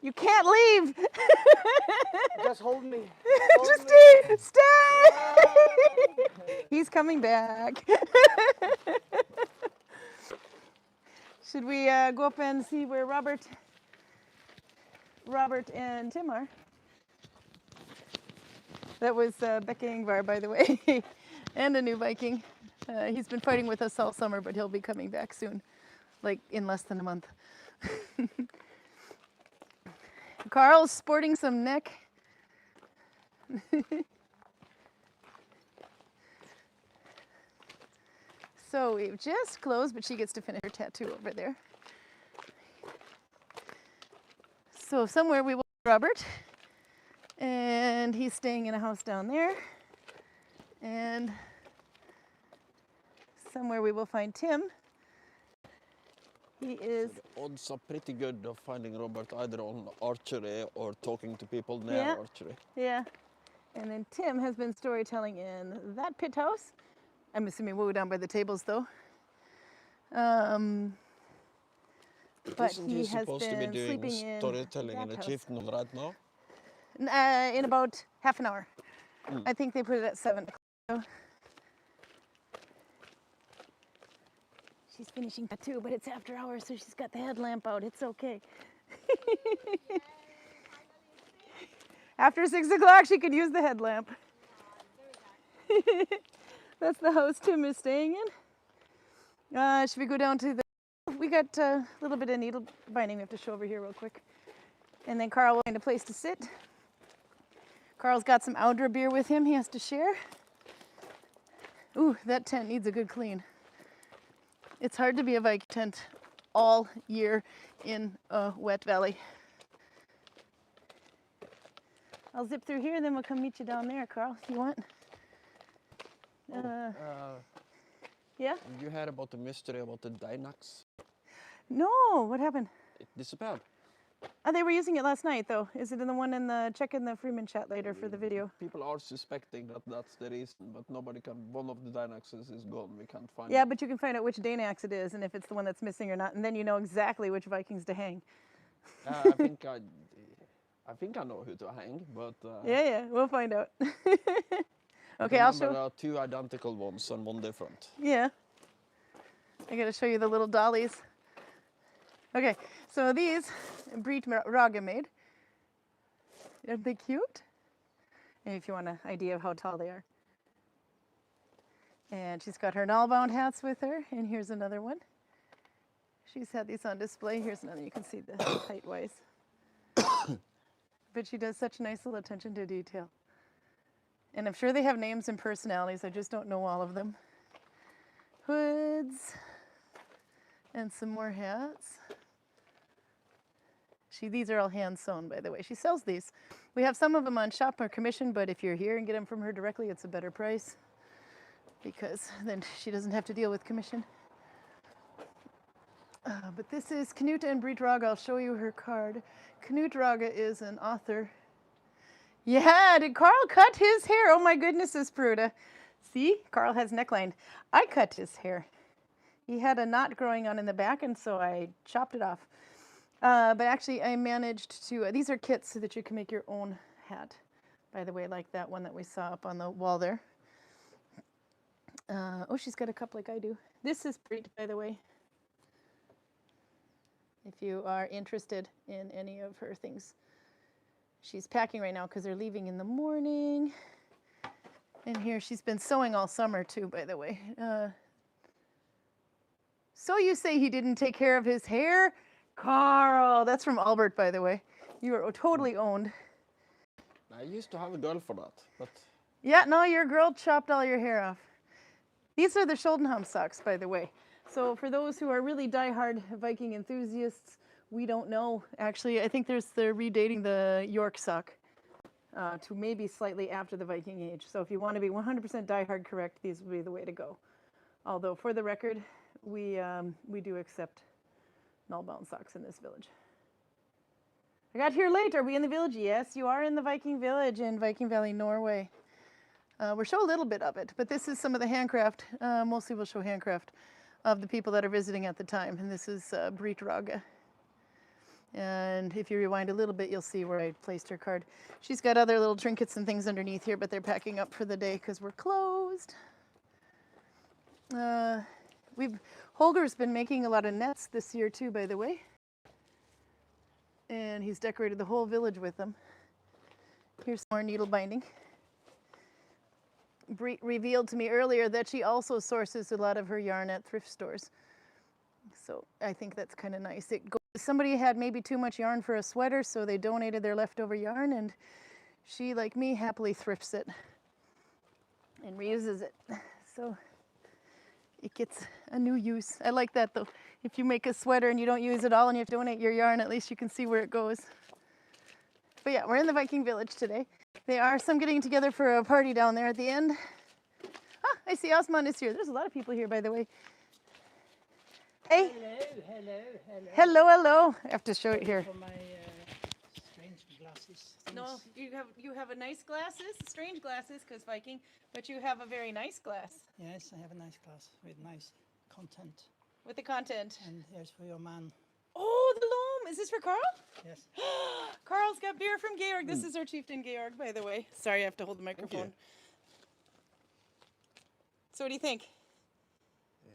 You can't leave. Just hold me. Just stay. He's coming back. Should we go up and see where Robert and Tim are? That was Becca Ingvar, by the way, and a new Viking. He's been fighting with us all summer, but he'll be coming back soon, like in less than a month. Karl's sporting some neck. So we've just closed, but she gets to finish her tattoo over there. So somewhere we will find Robert, and he's staying in a house down there. And somewhere we will find Tim. He is... So the odds are pretty good of finding Robert either on archery or talking to people near archery. Yeah. And then Tim has been storytelling in that pit house. I'm assuming we'll go down by the tables though. But Isn't he he has supposed to be been doing sleeping in storytelling in that a house. chieftain right now? In about half an hour. I think they put it at 7 o'clock. So she's finishing tattoo, but it's after hours, so she's got the headlamp out. It's okay. After 6 o'clock, she could use the headlamp. That's the house Tim is staying in. Should we go down to the... We got a little bit of needle binding we have to show over here real quick. And then Karl will find a place to sit. Karl's got some Audra beer with him he has to share. Ooh, that tent needs a good clean. It's hard to be a Viking tent all year in a wet valley. I'll zip through here, then we'll come meet you down there, Karl, if you want. Yeah? You heard about the mystery about the Dynax? No, what happened? It disappeared. Oh, they were using it last night, though. Is it in the one in the... Check in the Freeman chat later for the video. People are suspecting that that's the reason, but nobody can... One of the Dynaxes is gone. We can't find it. Yeah, but you can find out which Danax it is and if it's the one that's missing or not, and then you know exactly which Vikings to hang. I think I know who to hang, but... Yeah, we'll find out. Okay, I'll show... There are 2 identical ones and 1 different. Yeah. I gotta show you the little dollies. Okay, so these Brit Raga made. Aren't they cute? And if you want an idea of how tall they are. And she's got her Nalbound hats with her, and here's another one. She's had these on display. Here's another, you can see the height-wise. But she does such nice little attention to detail. And I'm sure they have names and personalities, I just don't know all of them. Hoods, and some more hats. These are all hand sewn, by the way. She sells these. We have some of them on shop or commission, but if you're here and get them from her directly, it's a better price because then she doesn't have to deal with commission. But this is Knut and Brit Raga. I'll show you her card. Knut Raga is an author. Yeah, did Karl cut his hair? Oh my goodness, Pruda. See, Karl has neckline. I cut his hair. He had a knot growing on in the back, and so I chopped it off. But actually, I managed to, these are kits so that you can make your own hat, by the way, like that one that we saw up on the wall there. Oh, she's got a cup like I do. This is Brit, by the way, if you are interested in any of her things. She's packing right now because they're leaving in the morning. And here, she's been sewing all summer too, by the way. So you say he didn't take care of his hair? Karl, that's from Albert, by the way. You are totally owned. I used to have a girl for that, but... Yeah, no, your girl chopped all your hair off. These are the Schuldenham socks, by the way. So for those who are really diehard Viking enthusiasts, we don't know. Actually, I think they're redating the York sock to maybe slightly after the Viking age. So if you want to be 100% diehard correct, these would be the way to go. Although, for the record, we do accept null-bound socks in this village. I got here late. Are we in the village? Yes, you are in the Viking village in Viking Valley, Norway. We'll show a little bit of it, but this is some of the handcraft. Mostly we'll show handcraft of the people that are visiting at the time. And this is Brit Raga. And if you rewind a little bit, you'll see where I placed her card. She's got other little trinkets and things underneath here, but they're packing up for the day because we're closed. Holger's been making a lot of nets this year too, by the way. And he's decorated the whole village with them. Here's more needle binding. Bree revealed to me earlier that she also sources a lot of her yarn at thrift stores. So I think that's kind of nice. Somebody had maybe too much yarn for a sweater, so they donated their leftover yarn, and she, like me, happily thrifts it and reuses it. So it gets a new use. I like that though. If you make a sweater and you don't use it all and you have to donate your yarn, at least you can see where it goes. But yeah, we're in the Viking village today. They are some getting together for a party down there at the end. Ah, I see Osman is here. There's a lot of people here, by the way. Hey. Hello, hello. I have to show it here. For my strange glasses. No, you have a nice glasses, strange glasses, because Viking, but you have a very nice glass. Yes, I have a nice glass with nice content. With the content. And here's for your man. Oh, the loam. Is this for Karl? Yes. Karl's got beer from Georg. This is our chieftain Georg, by the way. Sorry, I have to hold the microphone. So what do you think?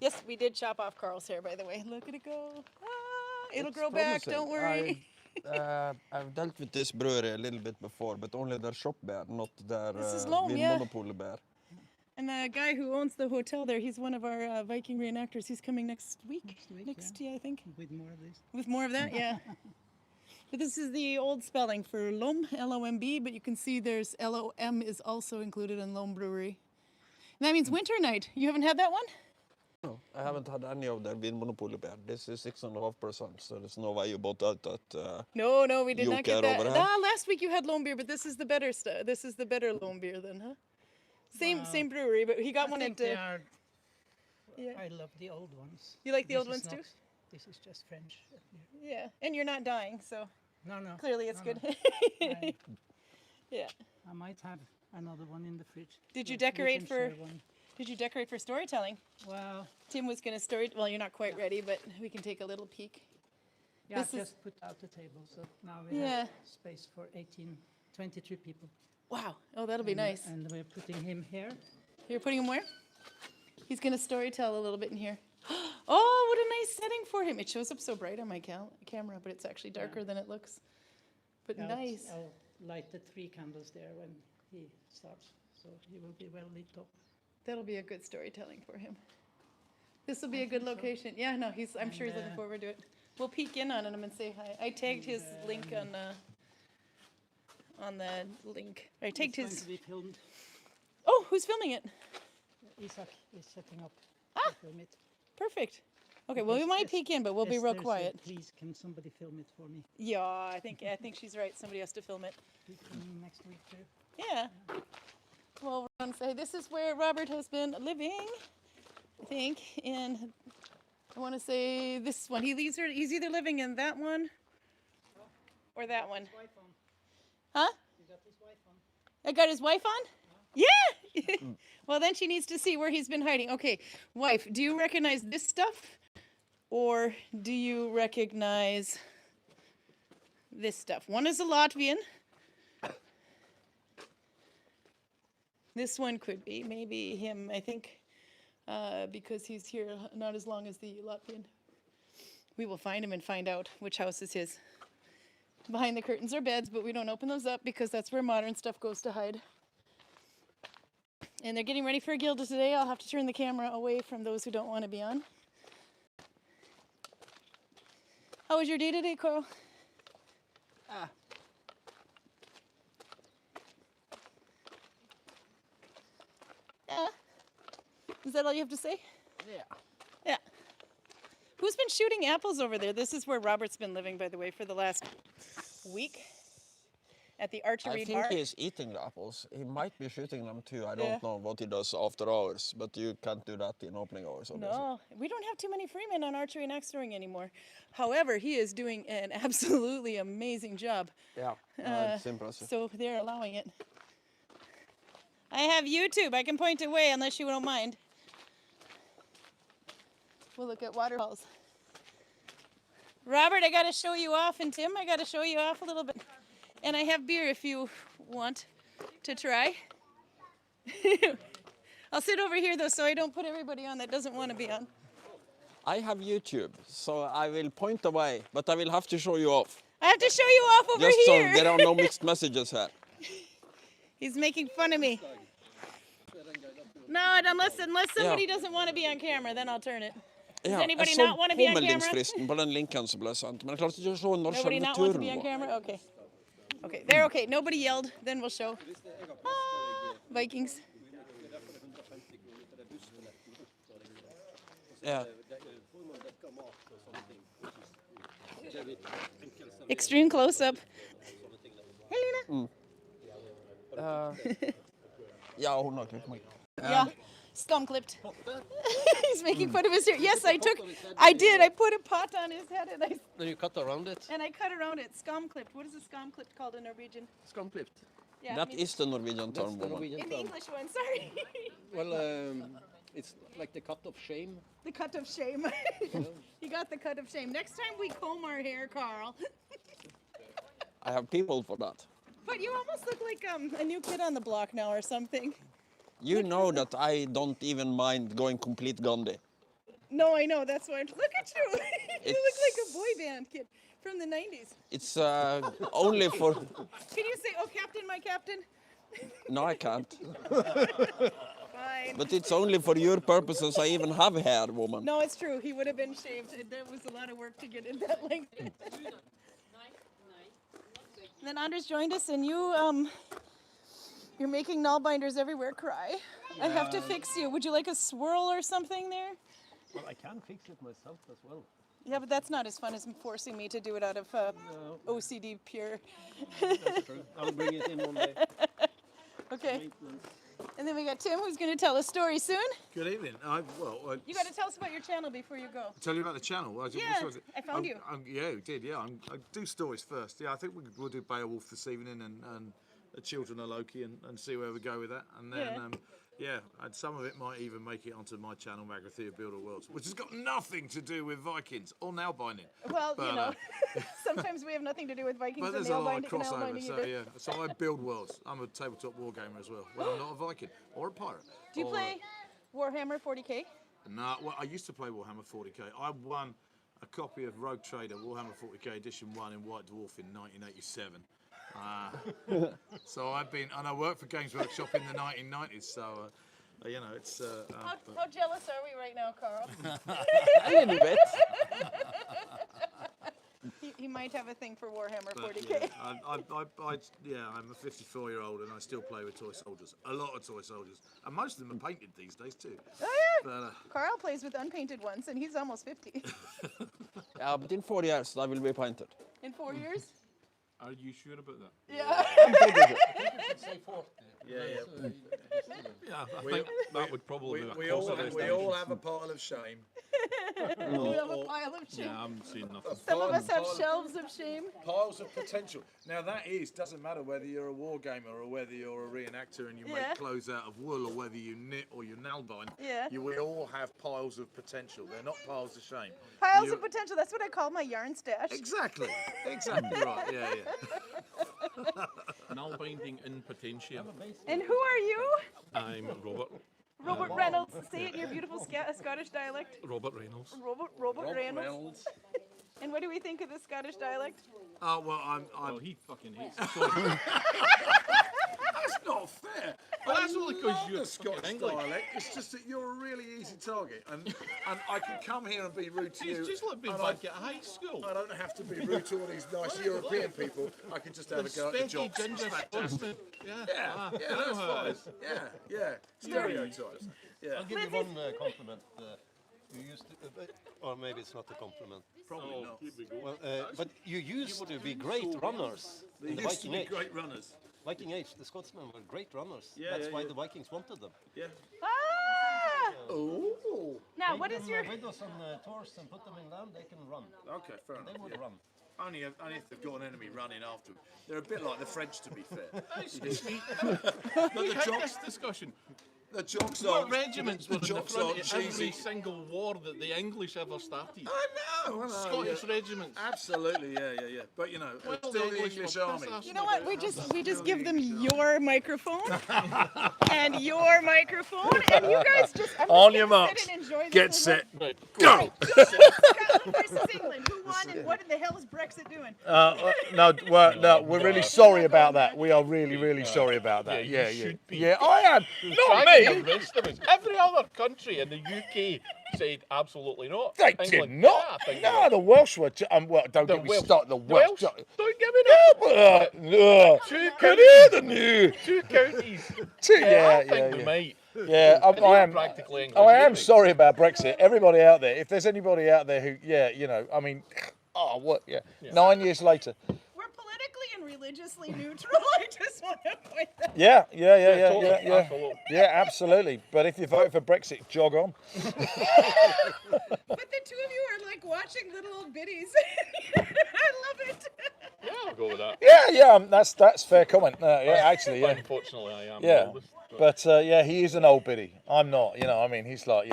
Yes, we did chop off Karl's hair, by the way. Look at it go. Ah, it'll grow back, don't worry. I've dealt with this brewery a little bit before, but only their shop bear, not their This is loam, yeah. Vinmonopolet bear. And the guy who owns the hotel there, he's one of our Viking reenactors. He's coming next week. Yeah, I think. With more of this. With more of that, yeah. But this is the old spelling for Lom, L-O-M-B, but you can see there's L-O-M is also included in Lom Brewery. And that means winter night. You haven't had that one? No, I haven't had any of their Vinmonopolet beer. This is 6.5%, so there's no way you bought that at No, we did not get that. over here. Last week you had Lom beer, but this is the better stuff. This is the better Lom beer then, huh? Same brewery, but he got one at... Yeah. I love the old ones. You like the old ones too? This is just French. Yeah, and you're not dying, so No. clearly it's good. Yeah. I might have another one in the fridge. Did you decorate for storytelling? Well, Tim was going to story. Well, you're not quite ready, but we can take a little peek. yeah, This is- just put out the table, so now we have space for 22 people. Wow. Oh, that'll be nice. And we're putting him here. You're putting him where? He's going to storytell a little bit in here. Oh, what a nice setting for him. It shows up so bright on my camera, but it's actually darker than it looks. But Yeah, nice. I'll light the 3 candles there when he starts, so he will be well lit up. That'll be a good storytelling for him. This will be a good location. Yeah, no, I'm sure he's looking forward to it. We'll peek in on him and say hi. I tagged his link on the link. I tagged It's going his. to be filmed. Oh, who's filming it? Isaac is setting up Ah! to film it. Perfect. Okay, well, we might peek in, but we'll be real Esther said, quiet. Please, can somebody film it for me? Yeah, I think she's right. Somebody has to film it. He's coming next week too. Yeah. Well, we're going to say this is where Robert has been living, I think, and I want to say this one. He's either living in that one or that one. Wife on. Huh? You got his wife on. I got his wife on? Yeah! Well, then she needs to see where he's been hiding. Okay, wife, do you recognize this stuff? Or do you recognize this stuff? One is a Latvian. This one could be maybe him, I think, because he's here not as long as the Latvian. We will find him and find out which house is his. Behind the curtains are beds, but we don't open those up because that's where modern stuff goes to hide. And they're getting ready for a gilda today. I'll have to turn the camera away from those who don't want to be on. How was your day today, Karl? Yeah. Is that all you have to say? Yeah. Yeah. Who's been shooting apples over there? This is where Robert's been living, by the way, for the last week. At the archery I think bar. he's eating the apples. He might be shooting them too. I Yeah. don't know what he does after hours, but you can't do that in opening hours, obviously. No, we don't have too many freemen on archery and axe throwing anymore. However, he is doing an absolutely amazing job. Yeah, it's impressive. So they're allowing it. I have YouTube. I can point away unless you don't mind. We'll look at waterfalls. Robert, I got to show you off, and Tim, I got to show you off a little bit. And I have beer if you want to try. I'll sit over here, though, so I don't put everybody on that doesn't want to be on. I have YouTube, so I will point away, but I will have to show you off. I have to show you off over Just here. so there are no mixed messages here. He's making fun of me. No, unless somebody doesn't want to be on camera, then I'll turn it. Does Ja, anybody jeg så not want to be on camera? påmeldingsfristen på den linken som ble sendt, men jeg klarte ikke å se når Nobody selve not want to turen be on var. camera? Okay. Okay, they're okay. Nobody yelled, then we'll show. Ah, Vikings. Ja. Extreme close-up. Hey, Lena. Ja, hun har klippet meg. Yeah, scum clipped. He's making fun of his hair. Yes, I did. I put a pot on his head and Then you cut around it. cut around it. Scum clipped. What is a scum clipped called in Norwegian? Scum clipped. Yeah, That is the Norwegian That's term, the woman. Norwegian in the term. English one. Sorry. Well, it's like the cut of shame. The cut of shame. You got the cut of shame. Next time we comb our hair, Carl. I have people for that. But you almost look like a new kid on the block now or something. You know that I don't even mind going complete Gandhi. No, I know. That's why. Look at you. You look like a It's- boy band kid from the 90s. It's only for... Can you say, "Oh, Captain, my Captain"? No, I can't. Fine. But it's only for your purposes I even have hair, woman. No, it's true. He would have been shaved. There was a lot of work to get in that length. Then Anders joined us, and you're making Nalbinders everywhere cry. I have to fix you. Would you like a swirl or something there? Well, I can fix it myself as well. Yeah, but that's not as fun as forcing me to do it out of OCD pure. That's true. I'll bring it in one day. Okay. And then we got Tim, who's going to tell a story soon. Good evening. You got to tell us about your channel before you go. Tell you about the channel. Yeah, I found you. Yeah, we did. Yeah, I do stories first. Yeah, I think we'll do Beowulf this evening and the Children of Loki and see where we go with that. And then and some of it might even make it onto my channel, Magrathea Builder Worlds, which has got nothing to do with Vikings or Nalbinding. Well, But, you know, sometimes we have nothing to do with Vikings But and there's a lot of Nalbinding crossover. So either. yeah, so I build worlds. I'm a tabletop wargamer as well. Well, I'm not a Viking or a pirate. Do you or play Warhammer 40k? No, well, I used to play Warhammer 40k. I won a copy of Rogue Trader Warhammer 40k Edition 1 in White Dwarf in 1987. So I've been, and I worked for Games Workshop in the 1990s. So you know, it's. How jealous are we right now, Carl? A little bit. He might have a thing for Warhammer But, 40k. I'm a 54-year-old and I still play with toy soldiers. A lot of toy soldiers, and most of them are painted these days too. Oh yeah. But Carl plays with unpainted ones, and he's almost 50. Yeah, but in 4 years I will be painted. In 4 years? Are you sure about that? Yeah. Yeah, I think that would probably be we a all course have a pile of shame. We have a pile of shame. Yeah, I haven't seen nothing. Some of us have shelves of shame. Piles of potential. Now doesn't matter whether you're a wargamer or whether you're a reenactor and you Yeah. make clothes out of wool or whether you knit or you nalbind. Yeah. We all have piles of potential. They're not piles of shame. Piles You- of potential. That's what I call my yarn stash. Exactly right. Yeah. Nalbinding in potentia. And who are you? I'm Robert. Robert Reynolds. Say it in your beautiful Scottish dialect. Robert Reynolds. Robert Reynolds. And what do we think of the Scottish dialect? Oh well, I'm. Well, he fucking hates it. So, That's not fair. Well, that's only 'cause love you're the Scottish fucking English. dialect. It's just that you're a really easy target, and I can come here and be rude to you. it's just like being and back at high school. I don't have to be rude to all these nice European people. I can just have a go at the Specky jocks. ginger Scotsman. Yeah, Yeah, I that's know how it fine. is. Yeah. Stereotypes. Yeah. I'll give you one compliment. You used to, or maybe it's not a compliment. Probably not. Well, but you used to be great runners They in the used to Viking be Age. great runners. Viking Age, the Scotsmen were great runners. Yeah, That's yeah, why yeah. the Vikings wanted them. Yeah. Ah! Oh. Now, what is your... With us on tours and put them in land, they can run. Okay, fair enough. They would yeah. run. Only if they've got an enemy running after them. They're a bit like the French, to be fair. Excuse me. But we had this discussion. The jocks What aren't. regiments were the in the jocks front aren't of every cheesy. single war that the English ever started? I know. Scottish regiments. Absolutely, yeah. But you know, Well, it's still the English English were army. piss-ass You know what? about We just give them your microphone and your microphone, and you guys just I'm just On gonna your sit marks, and enjoy this get little- set, Right. go. Scotland versus England. Who won and what in the hell is Brexit doing? No, we're really sorry about that. We are really sorry about that. Yeah, Yeah, you should be. Yeah, I am. Not Trying me. to arrest them. Every other country in the UK said absolutely not. They did England, not. yeah, I think No, they the Welsh were. Well, don't The get me Welsh. started. The Welsh. Don't give me that. Two Could hear the new. Two counties. Yeah, I think we might. Yeah, And they I were am. practically English. I am anyway. sorry about Brexit. Everybody out there, if there's anybody out there who, I mean, 9 years later. We're politically and religiously neutral. I just want to point that. Yeah. Totally, absolutely. Yeah, absolutely. But if you vote for Brexit, jog on. But the two of you are like watching little old biddies. I love it. Yeah, I'll go with that. Yeah, that's fair comment. Actually, yeah. Unfortunately, I am. Yeah. the oldest, but- But he is an old biddy. I'm not. I mean, he's like,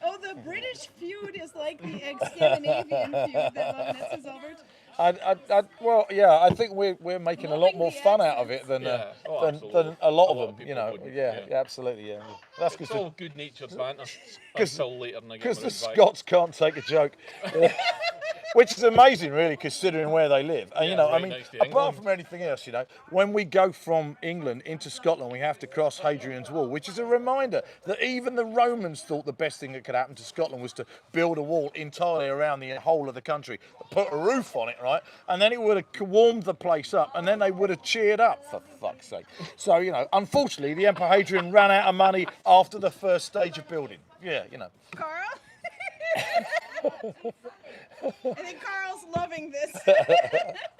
Oh, the British feud is like the Scandinavian feud that Love Nets Albert. I think we're making a lot Loving more the fun out of it than Yeah. Oh, than absolutely. a lot A of lot them. of people wouldn't, Yeah, yeah. absolutely. Yeah, that's It's because all good-natured banter until later and I get my the advice. Scots can't take a joke. Which is amazing, really, considering where they live. And Yeah, I right mean, next to apart England. from anything else, when we go from England into Scotland, we have to cross Hadrian's Wall, which is a reminder that even the Romans thought the best thing that could happen to Scotland was to build a wall entirely around the whole of the country, put a roof on it, right? And then it would have warmed the place up, and then they would have cheered up, for fuck's sake. So, unfortunately, the Emperor Hadrian ran out of money after the first stage of building. Yeah, Carl? I think Carl's loving this.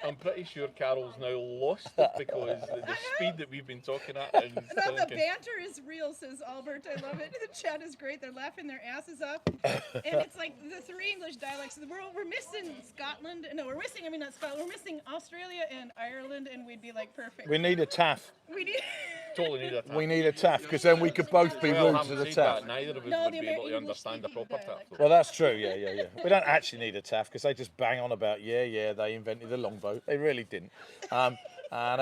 I'm pretty sure Carol's now lost it because the speed that we've been talking at is No, the thinking, banter is real, says Albert. I love it. The chat is great. They're laughing their asses off. And it's like the three English dialects of the world. We're missing Scotland. No, we're missing, not Scotland. We're missing Australia and Ireland, and we'd be like perfect. we need a TAF. We need. totally need a tap. We need a TAF, because then we could both be Well, rude to having the said that, TAF. neither of us No, would the be able to English understand a speaking proper dialect. tap. Well, that's true, yeah. We don't actually need a TAF because they just bang on about, they invented the longbow. They really didn't. No, And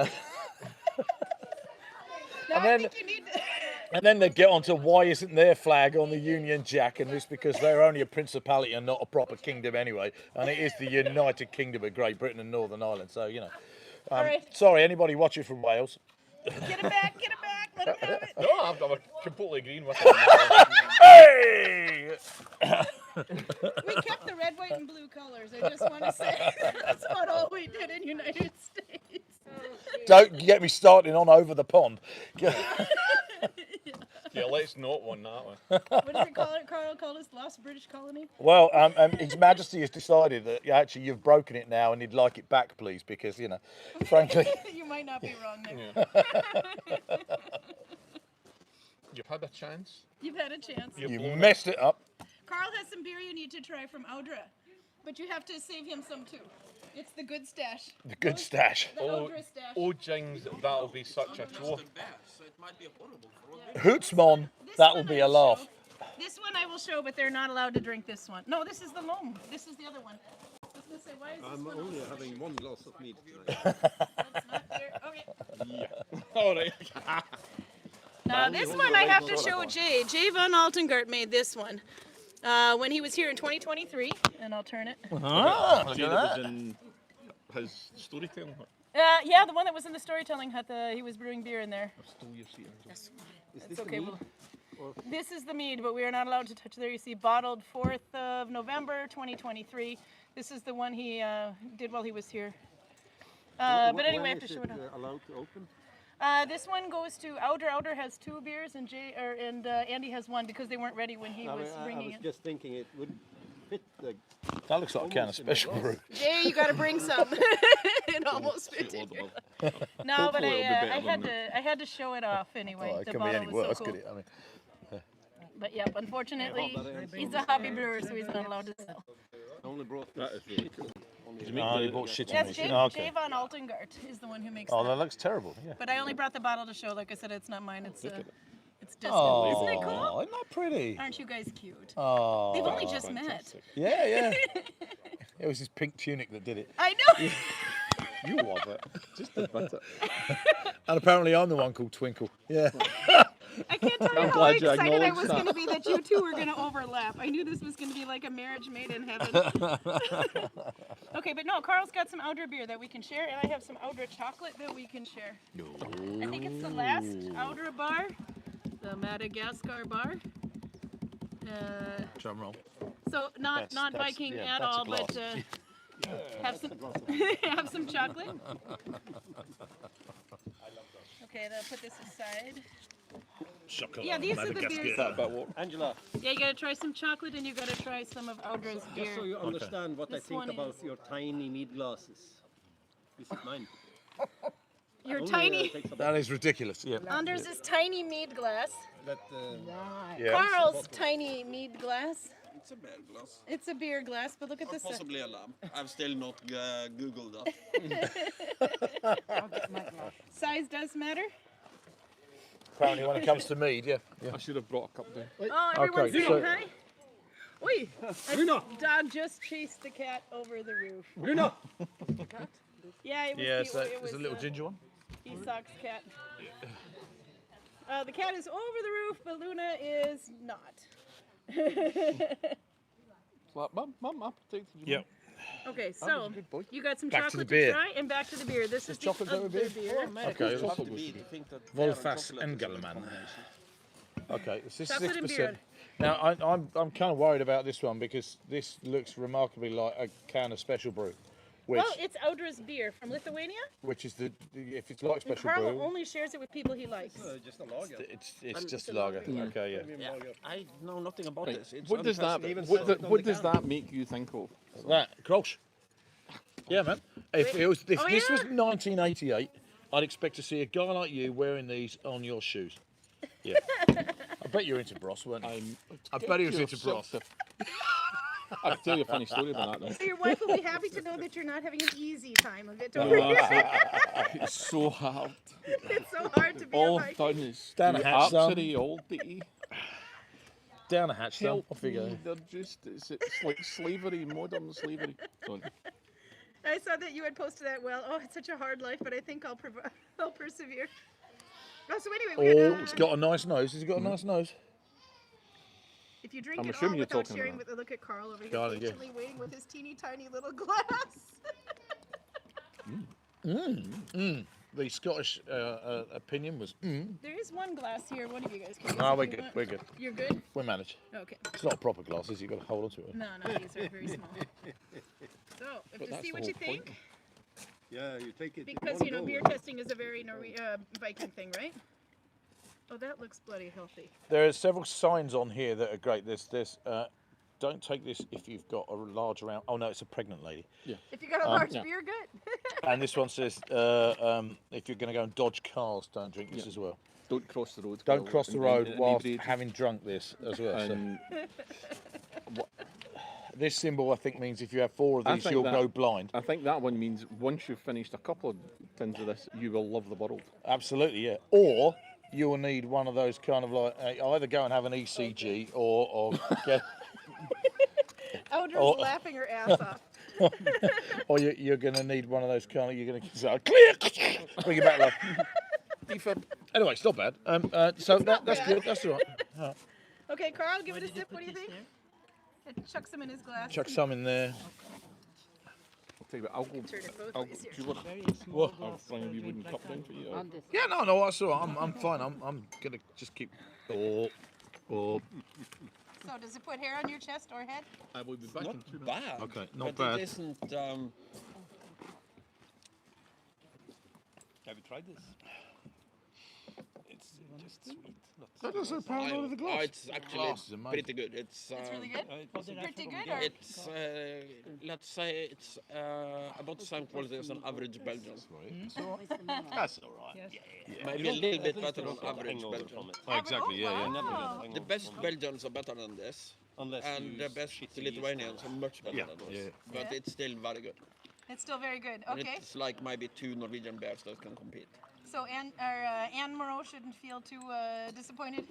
I then- think you need to. then they get onto why isn't their flag on the Union Jack, and it's because they're only a principality and not a proper kingdom anyway. And it is the United Kingdom of Great Britain and Northern Ireland. So, All right. Sorry, anybody watching from Wales. Get it back, let him have it. No, I'm completely agreeing with you. Hey! We kept the red, white, and blue colors. I just want to say that's about all we did in United States. Don't get me started on over the pond. Yeah, let's not want that one. What does it call it? Carl called us Lost British Colony. Well, His Majesty has decided that actually you've broken it now and he'd like it back, please, because, frankly... You might not be wrong there. Yeah. You've had a chance. You've had a chance. You've You blown it. messed it up. Carl has some beer you need to try from Audra, but you have to save him some too. It's the good stash. The good stash. The Oh, Audra stash. oh, Jings, that'll be such a chore. Hootsmon, This that will one be I a laugh. show. This one I will show, but they're not allowed to drink this one. No, this is the Loam. This is the other one. I was gonna say, why is this I'm one only on? having one glass of meat tonight. That's not fair. Okay. All right. Now this one I have to show Jay. Jay Van Altengart made this one when he was here in 2023, and I'll turn it. Jay, that was in his storytelling. Yeah, the one that was in the storytelling hut. He was brewing beer in there. I stole your seat. It's okay. This is the mead, but we are not allowed to touch there. You see, bottled 4th of November, 2023. This is the one he did while he was here. But anyway, I have to show it off. Allowed to open? This one goes to Audra. Audra has 2 beers, and Andy has 1 because they weren't ready when he was I bringing was it. just thinking it would fit the. That looks like a can of special brew. Jay, you got to bring some. It almost fit in here. No, but I had to show it off anyway. Oh, it the can be bottle any was worse, so could cool. it? I mean, But yep, unfortunately, he's a hobby brewer, so he's not allowed to sell. Only brought That is really cool. you bought shit in Yes, me. Jay, Oh, okay. Jay Van Altengart is the one who makes Oh, that. that looks terrible. Yeah. But I only brought the bottle to show. Like I said, it's not mine. It's It's distant. Isn't it Oh, cool? isn't that pretty? Aren't you guys cute? Oh, They've only just met. yeah, yeah. It was his pink tunic that did it. I know. You love it. Just a bit. And apparently I'm the one called Twinkle. Yeah. I can't tell you I'm how glad you excited I acknowledged was that. going to be that you two were going to overlap. I knew this was going to be like a marriage made in heaven. Okay, but no, Carl's got some Audra beer that we can share, and I have some Audra chocolate that we can share. I think it's the last Audra bar, the Madagascar bar. Drum roll. So not Viking at all, but have some have some chocolate. Okay, then I'll put this aside. Chocolate. Yeah, these are the beers. Angela, Yeah, you gotta try some chocolate and you gotta try some of Audra's beer. just so you understand what This I think one about is- your tiny mead glasses. This is mine. Your Only, tiny, takes about That is ridiculous. Yeah. Anders' tiny mead glass. that, Yeah. Carl's tiny mead glass. It's a beer glass. It's a beer glass, but look at Or this. possibly a lamb. I've still not Googled that. Size does matter. Apparently when it comes to mead, yeah. I should have brought a cup down. Oh, everyone's Okay, saying so- hi. Oi, Bruno! a dog just chased the cat over the roof. Bruno! Yeah, it was. Yeah, it, so it was it's a little ginger one. Isak's cat. The cat is over the roof, but Luna is not. Like, Mum, I protected you. Yep. Okay, was so a good boy. you got some Back to chocolate the to, beer. try, and back to the beer. This is the chocolate go other with beer? beer. Okay, Have let's- to be. You think that Volfast beer and chocolate is a good Engelmann. combination. Okay, this is Chocolate and 6%. beer. Now I'm kind of worried about this one because this looks remarkably like a can of special brew, which Well, it's Audra's beer from Lithuania. which is the if it's like And special Carl brew, only shares it with people he likes. Just a lager. it's just a lager. Okay, yeah. I know nothing about Right. this. It's What does that? unpleasant. What does that make you think of? That Krosh. Yeah, man. If Wait. this Oh, was yeah. 1988, I'd expect to see a guy like you wearing these on your shoes. Yeah. I bet you're into Bros, weren't you? I bet he was into Bros. I can tell you a funny story about that. So your wife will be happy to know that you're not having an easy time of it over here. It's so hard. It's so hard to be All a I've Viking. done is Down a do hatch, son. archery all day. Down a hatch, though. Help Off you go. me, they're just, it's like slavery, modern slavery. Sorry. I saw that you had posted that. Well, oh, it's such a hard life, but I think I'll persevere. Oh, so anyway, we Oh, had, it's got a nice nose. Has it got a nice nose? if you drink I'm it all assuming you're without talking sharing about- with, look at Carl over here, Got it, yeah. patiently waiting with his teeny tiny little glass. The Scottish opinion was, There is one glass here. One of you guys can. No, use we're if you good. want. We're good. You're good. We managed. Okay. It's not a proper glass, is it? You've got to hold on to it. No, these are very small. So, if to that's see the what you whole point. think, Yeah, you take it. in because one you know go. beer testing is a very Viking thing, right? Oh, that looks bloody healthy. There are several signs on here that are great. There's don't take this if you've got a large amount. Oh no, it's a pregnant lady. If you got a large yeah. beer, good. And this one says if you're going to go and dodge cars, don't drink this as well. Don't cross the road. Don't Carl, cross the and- road and whilst inebriated. having drunk this as well. So And this symbol, I think, means if you have 4 of I these, think you'll that- go blind. I think that one means once you've finished a couple of tins of this, you will love the world. Absolutely, yeah. Or you will need one of those kind of like either go and have an ECG or get Audra's Oh. laughing her ass off. or you're going to need one of those kind of you're going to say clear, bring it back love. Anyway, it's not bad. So that's bad. good. That's all right. Okay, Carl, give it a sip. What do you think? Chuck some in his glass. Chuck some in there. I'll tell you what, I'll go. Turn it both I'll, ways do here. you want? I'll bring a wee wooden cup down for you. or- Yeah, no, that's all right. I'm fine. I'm going to just keep. Oh. So, does it put hair on your chest or head? I will be back in 2 minutes. Bad. Okay, not but bad. It isn't. Have you tried this? It's just sweet. That doesn't apparently out of the glass. Oh, it's actually Glass is amazing. pretty good. It's It's really good. Pretty good, or It's let's say it's about the same quality as an average Belgian. That's all right. Maybe a little bit better than average Belgian. Oh, exactly. Yeah, yeah. Wow. The best Belgians are better than this, Unless and you the use best shitty Lithuanians are much better Yeah, than yeah. this. But Yeah. it's still very good. It's still very good. And Okay. it's like maybe 2 Norwegian bears that can compete. So Anne Moreau shouldn't feel too disappointed.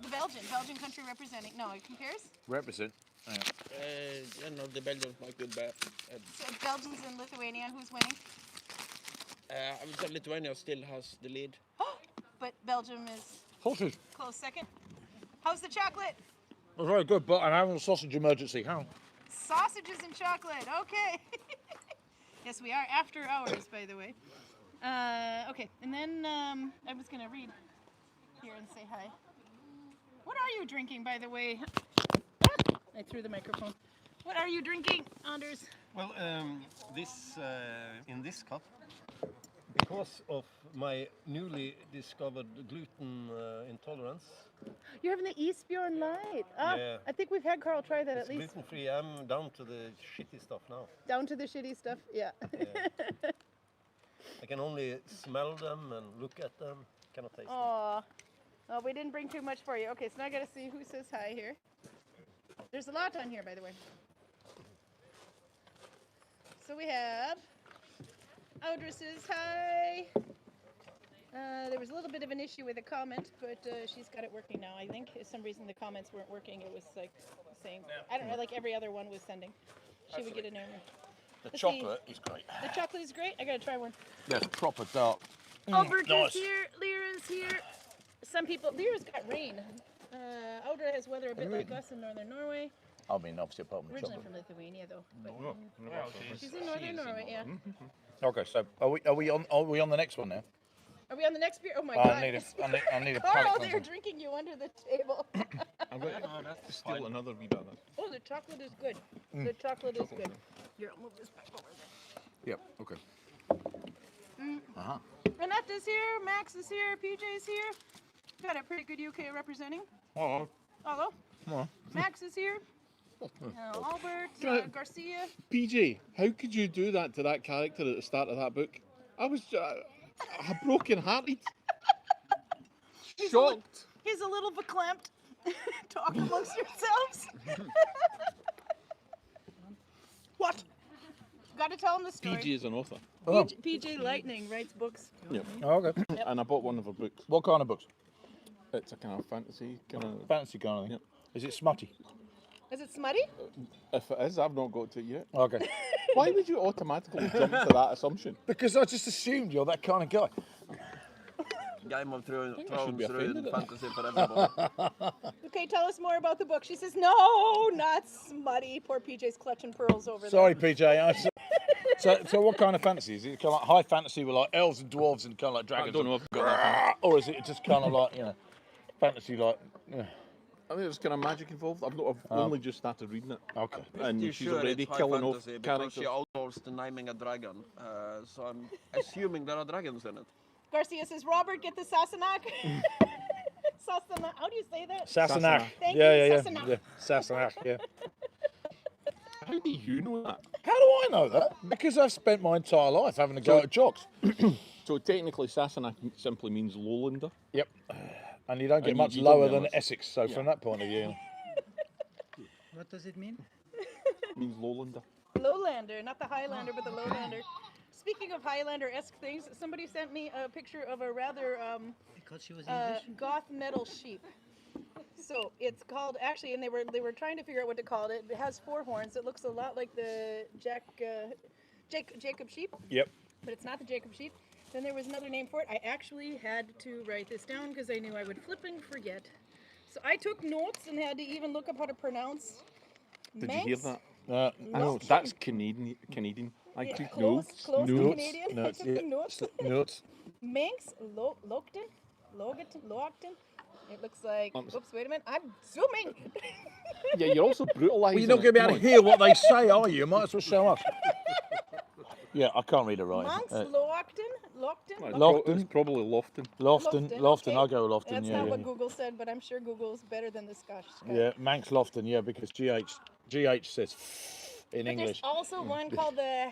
The Belgian country representing. No, it compares. Represent. The Belgians might be bad. So Belgians and Lithuania, who's winning? I would say Lithuania still has the lead. But Belgium is Sausage. close second. How's the chocolate? That's very good, but I'm having a sausage emergency. Hang on. Sausages and chocolate. Okay. Yes, we are after hours, by the way. Okay, and then I was gonna read here and say hi. What are you drinking, by the way? I threw the microphone. What are you drinking, Anders? Well, this in this cup, because of my newly discovered gluten intolerance. You're having the Eastbjorn Light. Ah, Yeah. I think we've had Carl try that It's at least. gluten-free. I'm down to the shitty stuff now. Down to the shitty stuff, yeah. I can only smell them and look at them. Cannot taste them. Aw. Oh, we didn't bring too much for you. Okay, so now I gotta see who says hi here. There's a lot on here, by the way. So we have Audra says hi. There was a little bit of an issue with a comment, but she's got it working now, I think. For some reason the comments weren't working. It was like saying, I don't know, like every other one was sending. She would get an error. The Let's chocolate is great. The chocolate is great. I gotta try one. That's proper dark. Albert nice. is here. Lyra's here. Some people. Lyra's got rain. Audra has weather a bit like us in northern Norway. I mean, obviously, apart from the Originally chocolate. from Lithuania, though. But Well, she's in northern Norway. Yeah. Okay, so are we on the next one now? Are we on the next beer? Oh my I God! need a Carl, palate they're cleanser. drinking you under the table. I'm going to steal another wee bit of that. Oh, the chocolate is good. The chocolate is good. Here, I'll move this back over there. Yep. Okay. Annette is here. Max is here. PJ's here. Got a pretty good UK representing. Oh. Hello. Oh. Max is here. Albert, Garcia. PJ, how could you do that to that character at the start of that book? I was broken-hearted. Shocked. He's a little verklempt. Talk amongst yourselves. What? Got to tell him the story. PJ is an author. Oh. PJ Lightning writes books. Yep. Oh, okay. And I bought one of her books. What kind of books? It's a kind of fantasy kind of. Fancy kind of thing. Yep. Is it smutty? Is it smutty? If it is, I've not got to it yet. Okay. Why would you automatically jump to that assumption? Because I just assumed you're that kind of guy. Game of Thrones should be offended at fantasy for everybody. Okay, tell us more about the book. She says, no, not smutty. Poor PJ's clutching pearls over Sorry, PJ. So what kind of fantasy? Is it kind of like high fantasy with like elves and dwarves and kind of like I dragons? don't know if I've got that. Or is it just kind of like, fantasy like... Yeah. I mean, there's kind of magic involved. I've only just started reading it. Okay. And Pretty she's sure already it's high killing off fantasy because characters. she outdoors the naming a dragon. So I'm assuming there are dragons in it. Garcia says, Robert, get the Sassenach. Sassenach. How do you say that? Sassenach. Thank Yeah. you, Sassenach. Yeah. Sassenach, yeah. How do you know that? How do I know that? Because I've spent my entire life having a go at jocks. So technically, Sassenach simply means lowlander. Yep. And you don't get And much you don't lower get than much. Essex, so from that point of view. What does it mean? It means lowlander. Lowlander, not the Highlander, but the Lowlander. Speaking of Highlander-esque things, somebody sent me a picture of a rather Because she was English? goth metal sheep. So it's called, actually, and they were trying to figure out what to call it. It has 4 horns. It looks a lot like the Jacob sheep, Yep. but it's not the Jacob sheep. Then there was another name for it. I actually had to write this down because I knew I would flipping forget. So I took notes and had to even look up how to pronounce Did you hear Manx. that? No. That's Canadian. I Yeah, took close, notes. close to Notes. Canadian. Notes. I took Yeah. notes. Notes. Manx, Logton. It looks like. Oops. Oops, wait a minute. I'm zooming. Yeah, you're also brutalising. Well, you're not going to be able to hear what they say, are you? You might as well show us. Yeah, I can't read it right. Manx, Lochton. It's probably Lofton. Lofton. Okay. I'll go with Lofton. That's Yeah, not yeah. what Google said, but I'm sure Google's better than the Scottish guy. Yeah, Manx Lofton. Yeah, because GH says in But English. there's also one called the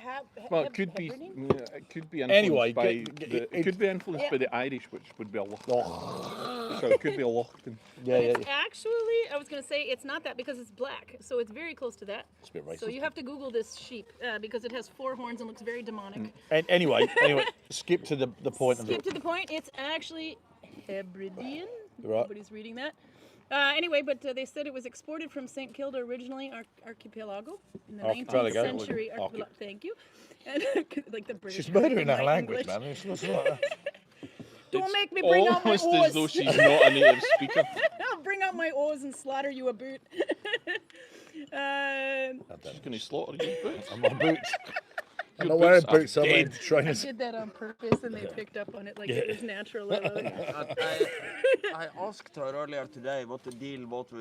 Well, it could be. Hebridean? It could be influenced Anyway, by. it- It could be influenced Yeah. by the Irish, which would be a lot. so it could be a Lochtan. Yeah, yeah. It's actually, I was going to say it's not that because it's black, so it's very close to that. It's a bit racist. So you have to Google this sheep because it has 4 horns and looks very demonic. Anyway, skip to the point of Skip it. to the point. It's actually Hebridean. Right. Nobody's reading that. Anyway, but they said it was exported from St. Kilda originally, archipelago, in the 19th Archipelago. century. Thank you. And like the British. She's murdering my our language, English. man. It's not right. Don't make me bring out my Almost as though oars. she's not a native speaker. I'll bring out my oars and slaughter you a boot. She's going to slaughter you. And my boots. I'm Your not wearing boots are boots, I'm wearing dead. I trainers. did that on purpose and they picked up on it like it was natural. I asked her earlier today what the deal was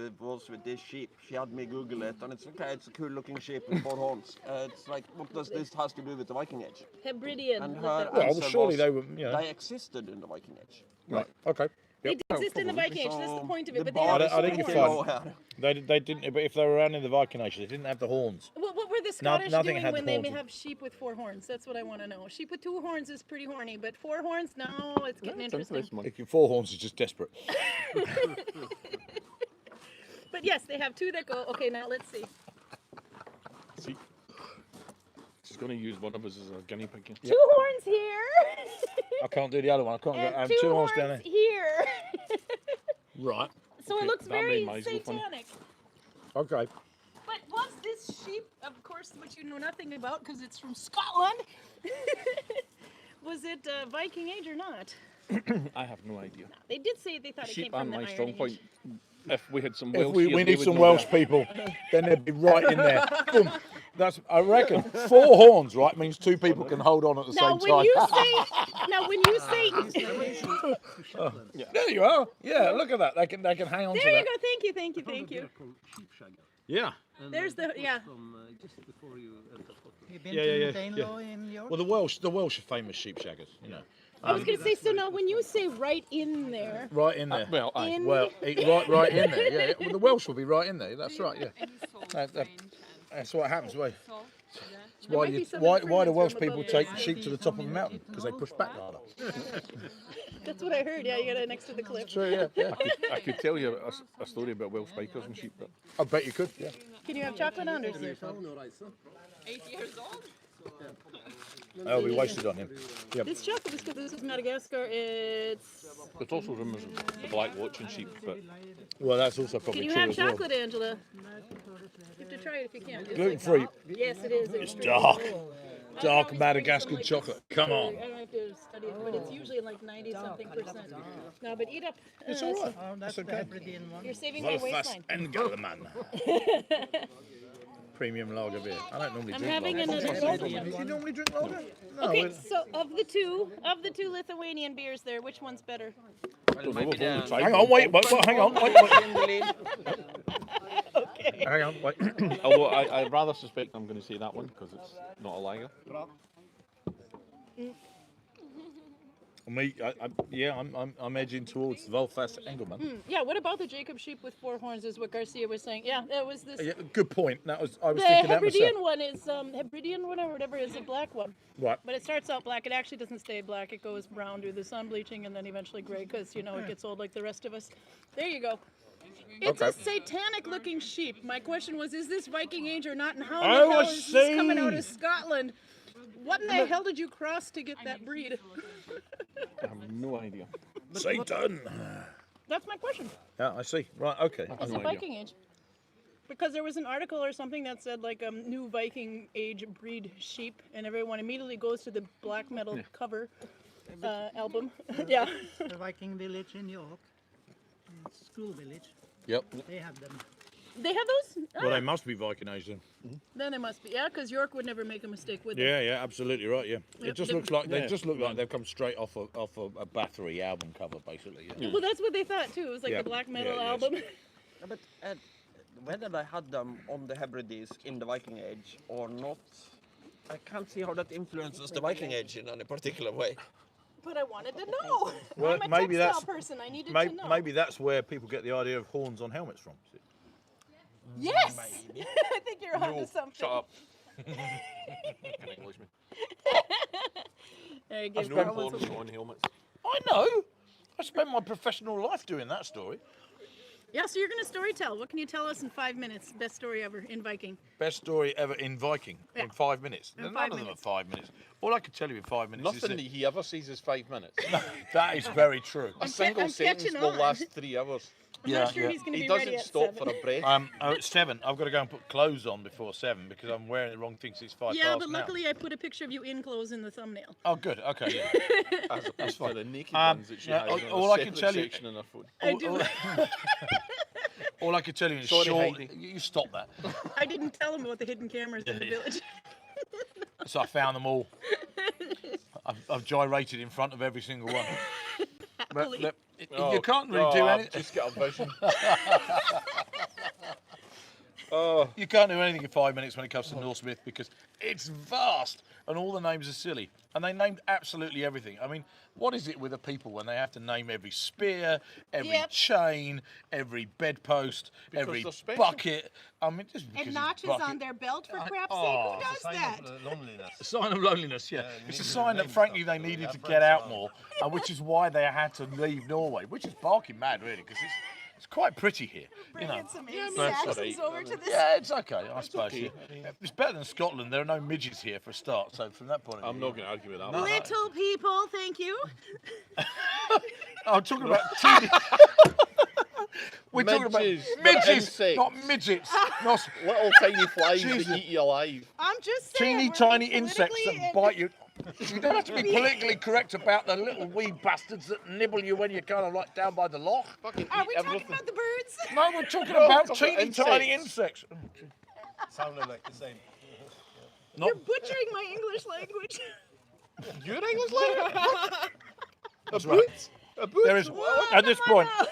with this sheep. She had me Google it, and it's okay. It's a cool-looking sheep with 4 horns. It's like, what does this has to do with the Viking Age? Hebridean. And look her that up. Well, answer surely was, they were, they existed in the Viking Age. Right, okay. They Yep. did exist in the Viking Age. That's the So point of the it. But they bar have is I think four you're horns. fine. They didn't, but if they were around in the Viking Age, they didn't have the horns. What were the Scottish nothing doing had when they horns. may have sheep with 4 horns? That's what I want to know. Sheep with 2 horns is pretty horny, but 4 horns, no, it's getting interesting. Making 4 horns is just desperate. But yes, they have 2 that go. Okay, now let's see. See? She's going to use one of us as a guinea pig. 2 horns here. I can't do the other one. I can't and go. 2 2 horns horns down there. here. Right. So Okay, it looks that very made my eyes go funny. satanic. Okay. But was this sheep, of course, which you know nothing about because it's from Scotland, was it Viking Age or not? I have no idea. They did say they thought it Sheep came from aren't the my Iron strong Age. point. If we had some If Welsh we here, they need would some know Welsh that. people, then they'd be right in there. Boom. That's, I reckon, 4 horns, right, means 2 people can hold on at the Now, same time. when you say, There you are. Yeah, look at that. They can hang on to there you that. go. Thank you. Yeah. There's the Just before you enter Scotland. You've been Yeah, to yeah, Danelaw in York? Well, the Welsh are famous sheep shaggers, you know. I was going to say, so now when you say right in there, Right in there. Well, aye. in, Well, right in there. Yeah. Well, the Welsh will be right in there. That's right. Yeah. That's what happens. That's why might be some why improvements the Welsh from people above take there. sheep to the top of a mountain because they push back harder. that's what I heard. Yeah, you got it next to the cliff. True. Yeah. Yeah. I could tell you a story about Welsh bikers and sheep, but I bet you could. Yeah. Can you have chocolate on or? 8 years old? Oh, we wasted on him. Yep. This chocolate is because this is Madagascar. It's. there's also rumours of the black watch and sheep. But Well, that's also Can probably you true have as well. chocolate, Angela? You have to try it if you can. Gluten free. Yes, it is. It's dark. Dark Madagascar chocolate. Come on. I don't have to study it, but it's usually like 90-something%. No, but eat up. It's all right. Oh, that's the Hebridean one. You're saving my waistline. and Gudvangen. Premium lager beer. I don't normally I'm drink having lager. another. Do you normally drink lager? No. Okay, so of the two Lithuanian beers there, which one's better? Hang on, wait, hang on, wait. Okay. Hang on, wait. although I rather suspect I'm going to say that one because it's not a lager. I'm edging towards Volfast Engelmann. Yeah, what about the Jacob sheep with 4 horns is what Garcia was saying. Yeah, that was this. Yeah, good point. I was The thinking that myself. Hebridean one is, Hebridean one or whatever is a black one. Right. But it starts out black. It actually doesn't stay black. It goes brown due to the sun bleaching and then eventually gray because, you know, it gets old like the rest of us. There you go. It's a satanic looking sheep. My question was, is this Viking Age or not? And how in the hell is this coming out of Scotland? What in the hell did you cross to get that breed? I have no idea. Satan. That's my question. Yeah, I see. Right, okay. Is it Viking Age? Because there was an article or something that said like new Viking Age breed sheep, and everyone immediately goes to the black metal cover album. Yeah. The Viking village in York, school village, Yep. they have them. They have those? Well, they must be Viking Age then. Then it must be. Yeah, because York would never make a mistake with Yeah, yeah, absolutely right. Yeah, Yep, it just the- looks like they just look like they've come straight off a Bathory album cover, basically. Yeah. Well, that's what they thought too. It was like Yeah, the black metal yeah, yes. album. But whether they had them on the Hebrides in the Viking Age or not, I can't see how that influences the Viking Age in any particular way. But I wanted to know. Well, I'm a maybe textile that's- person. I needed to know. Maybe that's where people get the idea of horns on helmets from. Yes. I think you're onto something. Shut up. An Englishman. There you There's go. no horns on helmets. I know. I spent my professional life doing that story. Yeah, so you're going to story tell. What can you tell us in 5 minutes? Best story ever in Viking. Best story ever in Viking in 5 minutes. In None 5 of them are minutes. 5 minutes. All I can tell you in 5 minutes Nothing that is he ever sees is 5 minutes. that is very true. A single I'm sentence catching will on. last 3 hours. I'm not sure he's going to He be ready doesn't at stop 7. for a breath. It's 7. I've got to go and put clothes on before 7 because I'm wearing the wrong things. It's 5 Yeah, past but now. luckily I put a picture of you in clothes in the thumbnail. Oh, good. Okay, yeah. As opposed to the naked Um, ones that she yeah, has on all a I can separate tell you- section in her phone. I do. All I can tell you is Sorry, short. Heidi. You stop that. I didn't tell him about the hidden cameras in the village. So I found them all. I've gyrated in front of every single one. But you can't really do anything. Just get a vision. You can't do anything in 5 minutes when it comes to Norse myth because it's vast and all the names are silly. And they named absolutely everything. I mean, what is it with the people when they have to name every spear, every chain, every bedpost, every they're special. bucket? I mean, just because And it's notches bucket. on their belt, for crap's oh, sake. Who does that? Loneliness. A sign of loneliness, yeah. Yeah, It's a needed sign that, names frankly, stuff, they so needed yeah, to get friends out are- more, which is why they had to leave Norway, which is barking mad, really, because it's quite pretty here. You know. Bringing some but- Saxons over to this. Yeah, it's okay, I suppose. Yeah. It's better than Scotland. There are no midgets here for a start, so from that point of view. I'm not going to argue with that. No. Little people, thank you. I'm talking about teeny. We're talking about Midges, midges, insects. not midgets. Not Little tiny flies Jesus. that eat you alive. I'm just saying. teeny we're tiny being insects that politically and- bite you. You don't have to be politically correct about the little wee bastards that nibble you when you're kind of like down by the loch. Fucking Are eat we talking everything. about the birds? No, we're talking No, about talking about teeny tiny insects. insects. Sounded like the same. Not You're butchering my English language. Your English language? That's right. A boot? There is Whoa, at this come on point. now.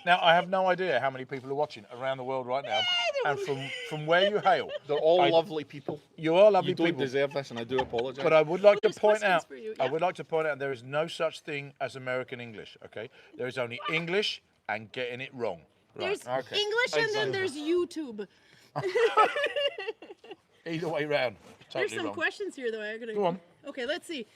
Now I have no idea how many people are watching around the world right now, and from where you hail, They're all I- lovely people. you are lovely You don't people. deserve this, and I do apologise. But I would like to There's point questions out, for you, I yeah. would like to point out there is no such thing as American English. Okay, there is only English and getting it wrong. Right. There's Okay. English and then there's YouTube. Either way round. Totally There's some wrong. questions here, though. I gotta. Go on. Okay, let's see.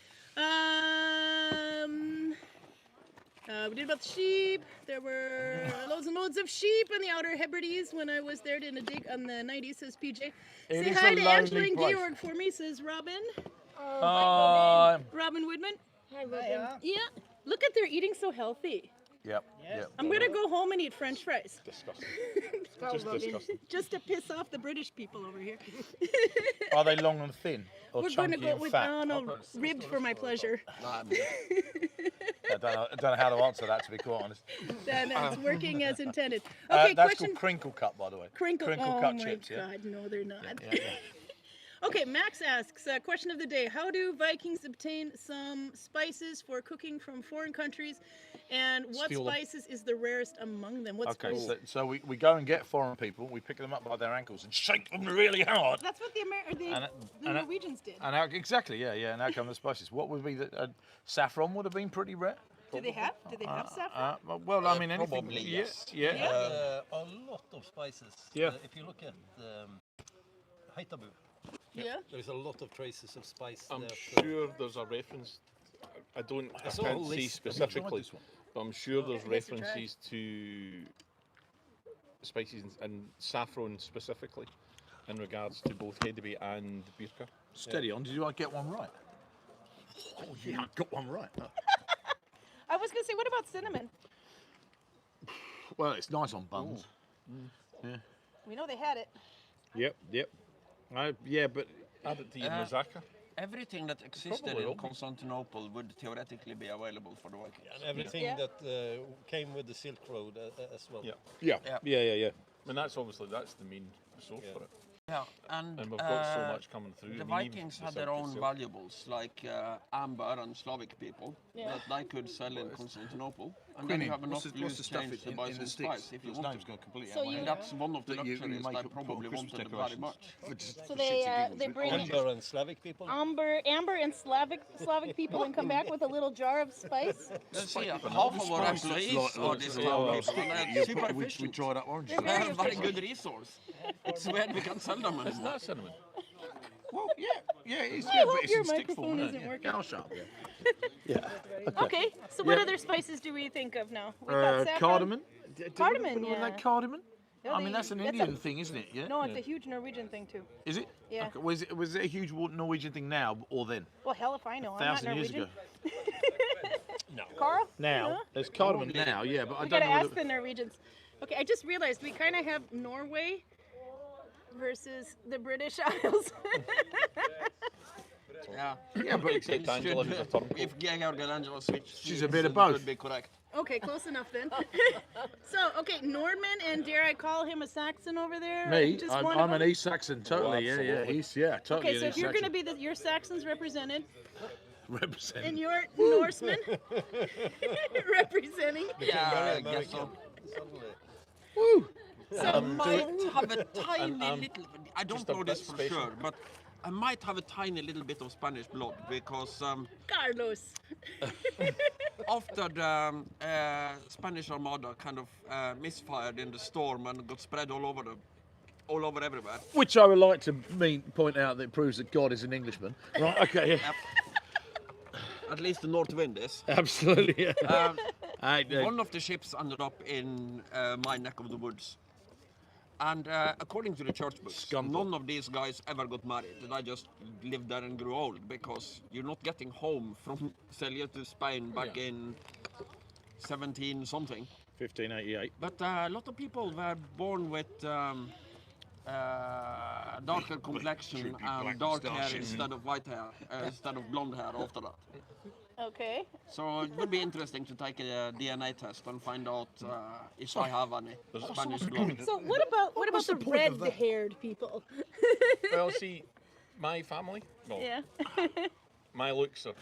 We did about the sheep. There were loads and loads of sheep in the Outer Hebrides when I was there doing a dig on the 90s, says PJ. It Say is hi a to lonely Angela and place. Georg for me, says Robin. Robin Woodman. Hi, Robin. Yeah. Look at they're eating so healthy. Yep. Yep. I'm gonna go home and eat French fries. Disgusting. Go, Just Robin. disgusting. Just to piss off the British people over here. Are they long and thin, or We're chunky gonna go and with fat? ribbed for my pleasure. I don't know how to answer that, to be quite honest. Then it's working as intended. Okay, That's question. called crinkle cut, by the way. Crinkle. Oh cut my chips. Yeah. God, no, they're not. Yeah, yeah. Okay, Max asks, question of the day: how do Vikings obtain some spices for cooking from foreign countries, and what Steal them. spices is the rarest among them? What's Okay, so we go and get foreign people, we pick them up by their ankles and shake them really hard. That's what the And Norwegians did. And out, exactly, yeah. And out come the spices. What would be the saffron would have been pretty rare. Did they have saffron? Well, I mean, anything. Probably, yes. Yeah. A lot of spices. Yeah. If you look at Haitabu, Yeah. there's a lot of traces of spice I'm there. sure there's a reference. I saw a can't see list. specifically, but I'm sure there's I guess you tried. references to spices and saffron specifically in regards to both Hedeby and Birka. Steady on. Did you get one right? Oh yeah, I got one right. I was gonna say, what about cinnamon? Well, it's nice on buns. We know they had it. Yep. Yeah, but add it to your moussaka. Everything that existed Probably in will be. Constantinople would theoretically be available for the Vikings. And everything Yeah. that came with the Silk Road as well. Yeah. And that's the main source for it. Yeah, and And we've got so much coming through. the I mean, even Vikings the had their Celtic own itself. valuables, like amber and Slavic people, that they could sell in Constantinople. And then you have enough loose change to buy some spice if you want to. completely So you- And that's one of the That you luxuries make they up for probably Christmas wanted very decorations. much. So they bring Amber and Slavic people. amber and Slavic people and come back with a little jar of spice. Let's see, half of our employees are this town people. They're super we efficient. dried up oranges. They're They very have a very efficient. good resource. It's where we can sell them Isn't anymore. that cinnamon? Well, yeah, it's I yeah, hope but it's your in stick microphone form. isn't Yeah, working. I'll shut up. Yeah. Okay, so what Yeah. other spices do we think of now? We got saffron. Cardamom. Cardamom, Was that yeah. cardamom? Yeah, I mean, that's an Indian thing, isn't it? Yeah. No, it's a huge Norwegian thing too. Is it? Yeah. Okay. Was it a huge Norwegian thing now or then? Well, hell if I know. I'm not 1,000 years Norwegian. ago. No. Carl? Now No? there's cardamom now, yeah, but I We don't gotta know. ask the Norwegians. Okay, I just realized we kind of have Norway versus the British Isles. Yeah. Yeah, but Except Angela, who's a turncoat. If Georg and Angela switch, She's a bit of both. Would be correct. Okay, close enough then. So, okay, Nordman, and dare I call him a Saxon over there? Me, Just I'm, one of I'm an them? East Saxon, totally. Oh, Yeah, absolutely. totally. Okay, so an if East you're going to Saxon. be your Saxons represented, Represent. and you're Norsemen representing, Yeah, I guess so. Suddenly. Woo! I might have a tiny and, little. I don't just a know this bit for special. sure, but I might have a tiny little bit of Spanish blood because Carlos. after the Spanish Armada kind of misfired in the storm and got spread all over everywhere. Which I would like to point out that proves that God is an Englishman. Right? Okay. Yeah. At least the north wind is. Absolutely. Yeah. One of the ships ended up in my neck of the woods. And according to the church books, none of these guys ever got married. They just lived there and grew old because you're not getting home from Celje to Spain back in 17 something. 1588. But a lot of people were born with darker complexion and dark hair instead of white hair, instead of blonde hair after that. Okay. So it would be interesting to take a DNA test and find out if I have any Spanish blood. So what about the red-haired people? Well, see, my family, well, Yeah. my looks are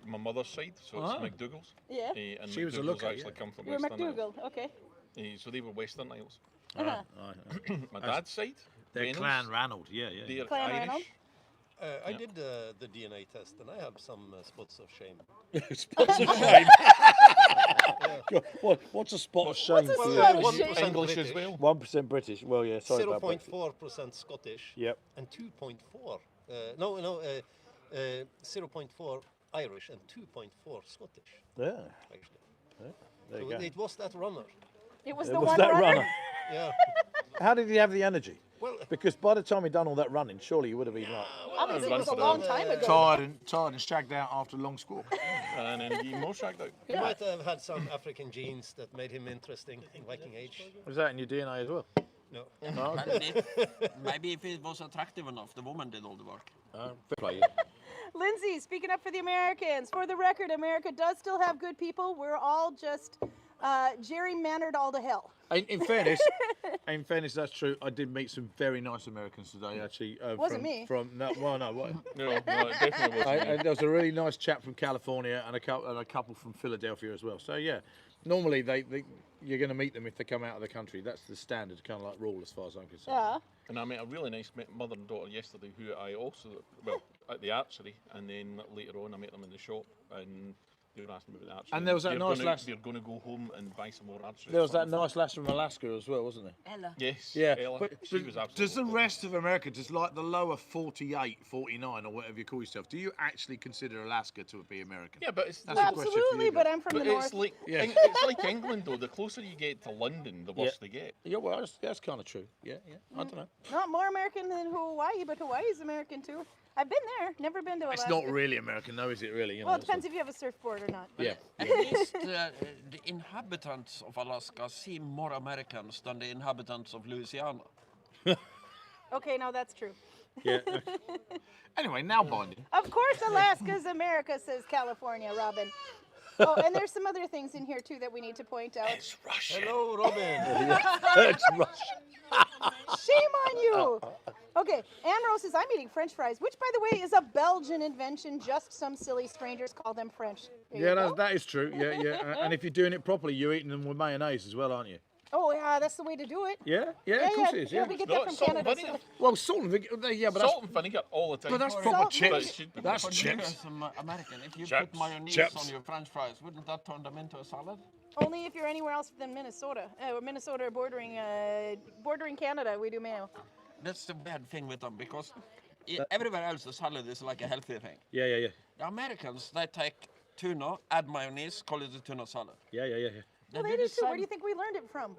my mother's side, so it's McDougall's. Yeah. And She was a McDougall's looker, actually come from You're Western Isles. McDougall. Okay. So they were Western Isles. Uh-huh. My dad's side, They're Reynolds, Clan Ranald. Yeah. they're Clan Irish. Reynolds? I did the DNA test and I have some spots of shame. Spots of shame. What's a spot of shame What's a for you? spot of 1% shame? English as British, well. 1% British. Well, yeah. Sorry about that. 0.4% Scottish, Yep. and 2.4. 0.4 Irish and 2.4 Scottish. Yeah. Actually, There you so go. it was that runner. It was It the was one that runner. runner. Yeah. How did he have the energy? Well, Because by the time he'd done all that running, surely he would have been like Obviously, it was a Run for long the- time ago. tired and shagged out after a long squall. And then he more shagged out. he might have had some African genes that made him interesting in Viking age. Was that in your DNA as well? No. Oh, okay. Maybe if it was attractive enough, the woman did all the work. Fair play. Lindsay, speaking up for the Americans. For the record, America does still have good people. We're all just gerrymandered all to hell. In fairness, that's true. I did meet some very nice Americans today, actually. Wasn't me. No, what? No, it definitely wasn't. There was a really nice chap from California and a couple from Philadelphia as well. So yeah, normally you're going to meet them if they come out of the country. That's the standard kind of like rule as far as I'm concerned. Yeah. And I met a really nice mother and daughter yesterday who I also, well, at the archery, and then later on I met them in the shop, and they were asking me about the archery. And there was that nice lass- They're going to go home and buy some more archery. There was that nice lass from Alaska as well, wasn't there? Ella. Yes, Yeah. Ella, But she was absolutely does the lovely. rest of America, just like the lower 48, 49, or whatever you call yourself, do you actually consider Alaska to be American? Yeah, but it's That's a question for Absolutely, you, but guys. I'm from but the it's north. like Yeah. it's like England though. The closer you get to London, the worse they get. Yeah, well, that's kind of true. Yeah. I don't know. Not more American than Hawaii, but Hawaii's American too. I've been there, never been to Alaska. It's not really American, though, is it? Really? You Well, know, it depends if you have a surfboard or not. Yeah. At least the inhabitants of Alaska seem more Americans than the inhabitants of Louisiana. Okay, now that's true. Yeah. Anyway, now binding. Of course, Alaska's America, says California, Robin. Oh, and there's some other things in here too that we need to point out. It's Russian. Hello, Robin. It's Russian. Shame on you. Okay, Ambrose says, I'm eating French fries, which, by the way, is a Belgian invention. Just some silly strangers call them French. There you Yeah, go. that is true. Yeah. And if you're doing it properly, you're eating them with mayonnaise as well, aren't you? Oh, yeah, that's the way to do it. Yeah, of course it is. Yeah. We get No, that from it's salt and Canada. vinegar. Well, salt and vinegar. Yeah, but Salt and vinegar all the time. but that's Salt proper and chips. But it should be. That's For you chips. as an American, if you Chips. put mayonnaise Chips. on your French fries, wouldn't that turn them into a salad? Only if you're anywhere else than Minnesota. Minnesota bordering Canada, we do mayo. That's the bad thing with them because everywhere else the salad is like a healthy thing. Yeah. The Americans, they take tuna, add mayonnaise, call it a tuna salad. Yeah. Well, they do too. Where do you think we learned it from?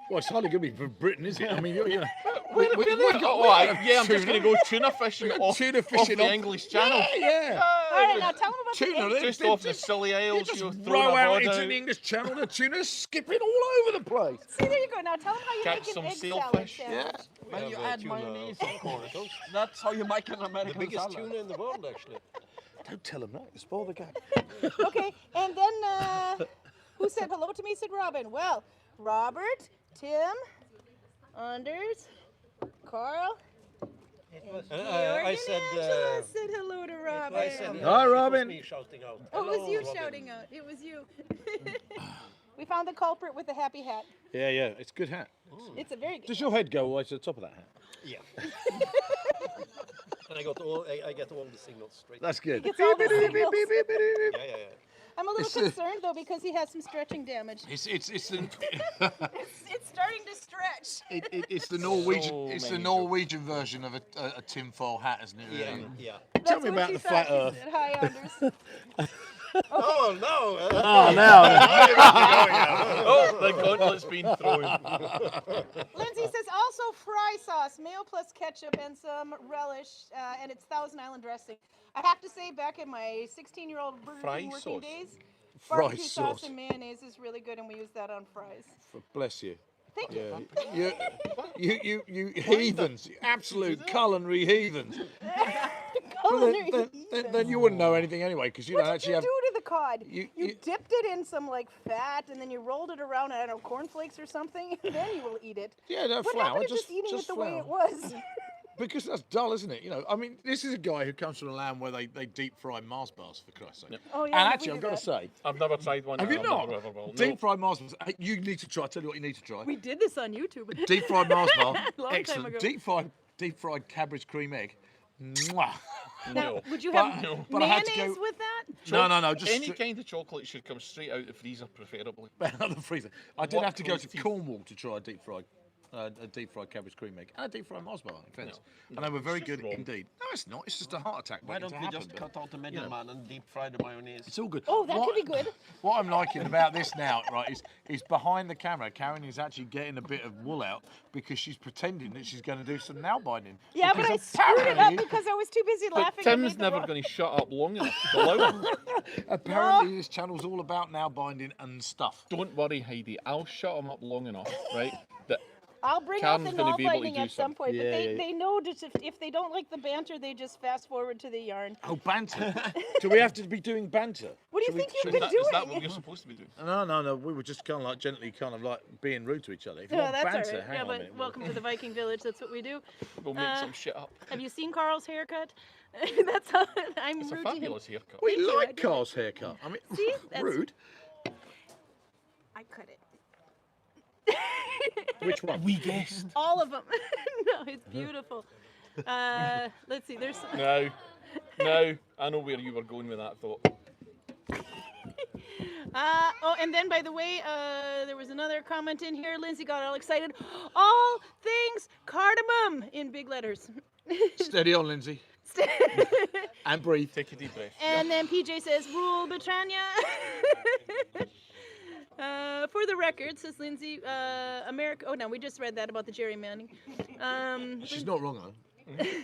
Well, it's hardly going to be from Britain, is it? I mean, you know. I'm just going to go tuna fishing off the English Channel. Yeah. All right, now tell them about Tuna, the eggs. Just off the Scilly Isles, just you throw row a out rod into out, the English Channel, the tuna's skipping all over the place. See, there you go. Now tell them how you catch make an some egg sailfish. salad sandwich. When you have, add tuna mayonnaise, on of course. toast. That's how you make an The American biggest salad. tuna in the world, actually. Don't tell them that. You spoil the game. Okay, and then who said hello to me? Said Robin. Well, Robert, Tim, Anders, Carl, and I said, Angela said hello to Robin. I said, Hi, it was Robin. me shouting out. Oh, it was "Hello, you Robin." shouting out. It was you. We found the culprit with the happy hat. Yeah. It's a good hat. It's a very good. Does your head go all the way to the top of that hat? Yeah. And I get all the signals straight. That's good. It's all the signals. Yeah. I'm a little concerned though because he has some stretching damage. It's the It's starting to stretch. it's the Norwegian So it's the many Norwegian version of a tinfoil hat, isn't it? Yeah, Really? yeah. Tell That's me what about she the thought flat she Earth. said. Hi, Anders. Oh no! Oh, now. Oh, the gauntlet's been thrown. Lindsay says also fry sauce, mayo plus ketchup and some relish, and it's Thousand Island dressing. I have to say, back in my 16-year-old Burger Fry King working sauce. days, Fry barbecue sauce. sauce and mayonnaise is really good, and we use that on fries. Bless you. Thank you. You heathens, you absolute culinary heathens. Culinary. Then you wouldn't know anything anyway, because you What don't did actually you have. do to the cod? You- You you- dipped it in some like fat, and then you rolled it around, I don't know, cornflakes or something, and then you will eat it. Yeah, no, What flour. happened to just eating it the way flour. it was? Because that's dull, isn't it? You know, I mean, this is a guy who comes from a land where they deep fry Mars bars, for Christ's sake. Oh, yeah, And we actually, do I've got to that. say, I've never tried one. have you I've not? never ever will. Deep fried Mars bars. Hey, you need to try. I tell you what, you need to try. We did this on YouTube. Deep fried Mars bar, Long time excellent. ago. Deep fried cabbage cream egg. Mwah. No. Would you But- have no. But I had to mayonnaise go- with that? No, just Any kind of chocolate should come straight out of the freezer, preferably. out of the freezer. I did What have to go to protein? Cornwall to try a deep fried cabbage cream egg and a deep fried Mars bar, in fairness. And they were very it's just good wrong. indeed. No, it's not. It's just a heart attack Why waiting don't to we happen. just but cut out the middleman and deep fry the mayonnaise? It's all good. Oh, that What- could be good. What I'm liking about this now, right, is behind the camera, Karen is actually getting a bit of wool out because she's pretending that she's going to do some nail binding. Yeah, but I Because screwed it up apparently- because I was too busy laughing. But and Tim's made the never wrong- going to shut up long enough to allow him. Apparently, this channel's all about nail binding and stuff. Don't worry, Heidi. I'll shut him up long enough, right? That I'll bring Karen's out the gonna nail be able to binding do at some some. point, but Yeah, they, yeah. they know just if they don't like the banter, they just fast forward to the yarn. Oh, banter. Do we have to be doing banter? What do you Should we- think you've should been is doing? that what you're supposed to be doing? No. We were just kind of like gently, kind of like being rude to each other. If you No, want that's all banter, right. hang Yeah, on a but minute. welcome to the Viking Village. That's what we do. We'll make some shit up. Have you seen Carl's haircut? That's how I'm It's a rude to him. fabulous haircut. We Thank you, I like did. Carl's haircut. I mean, See? That's- rude. I cut it. Which one? We guessed. All of them. No, it's beautiful. Let's see. There's. No, I know where you were going with that thought. Oh, and then by the way, there was another comment in here. Lindsay got all excited. All things cardamom in big letters. Steady on, Lindsay. And breathe. Take a deep breath. And then PJ says, Rule Britannia. For the record, says Lindsay, America. Oh, no, we just read that about the gerrymandering. She's not wrong, though.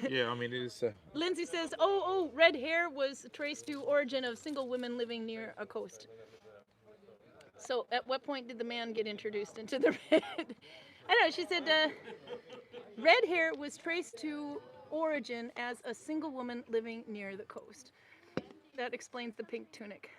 Yeah, I mean, it is. Lindsay says, oh, red hair was traced to origin of single women living near a coast. So at what point did the man get introduced into the red? I don't know, she said red hair was traced to origin as a single woman living near the coast. That explains the pink tunic.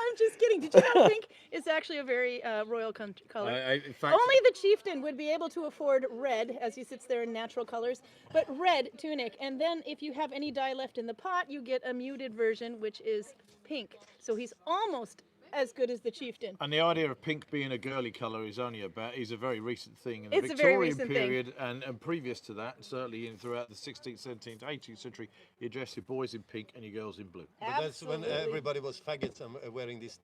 I'm just kidding. Did you know pink is actually a very royal color? In fact, Only the chieftain would be able to afford red as he sits there in natural colors, but red tunic. And then if you have any dye left in the pot, you get a muted version, which is pink. So he's almost as good as the chieftain. And the idea of pink being a girly colour is a very recent thing in the It's a very Victorian recent thing. period, and previous to that, certainly throughout the 16th, 17th, 18th century, you dress your boys in pink and your girls in blue. But that's when everybody was faggots and wearing these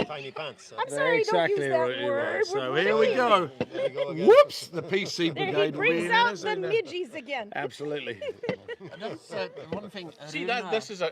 tiny pants. I'm sorry, don't use that word. So We're here we go. There we go again. Whoops! The PC There he brigade will be brings in out there, the midgies again. Absolutely. That's one thing. See, this is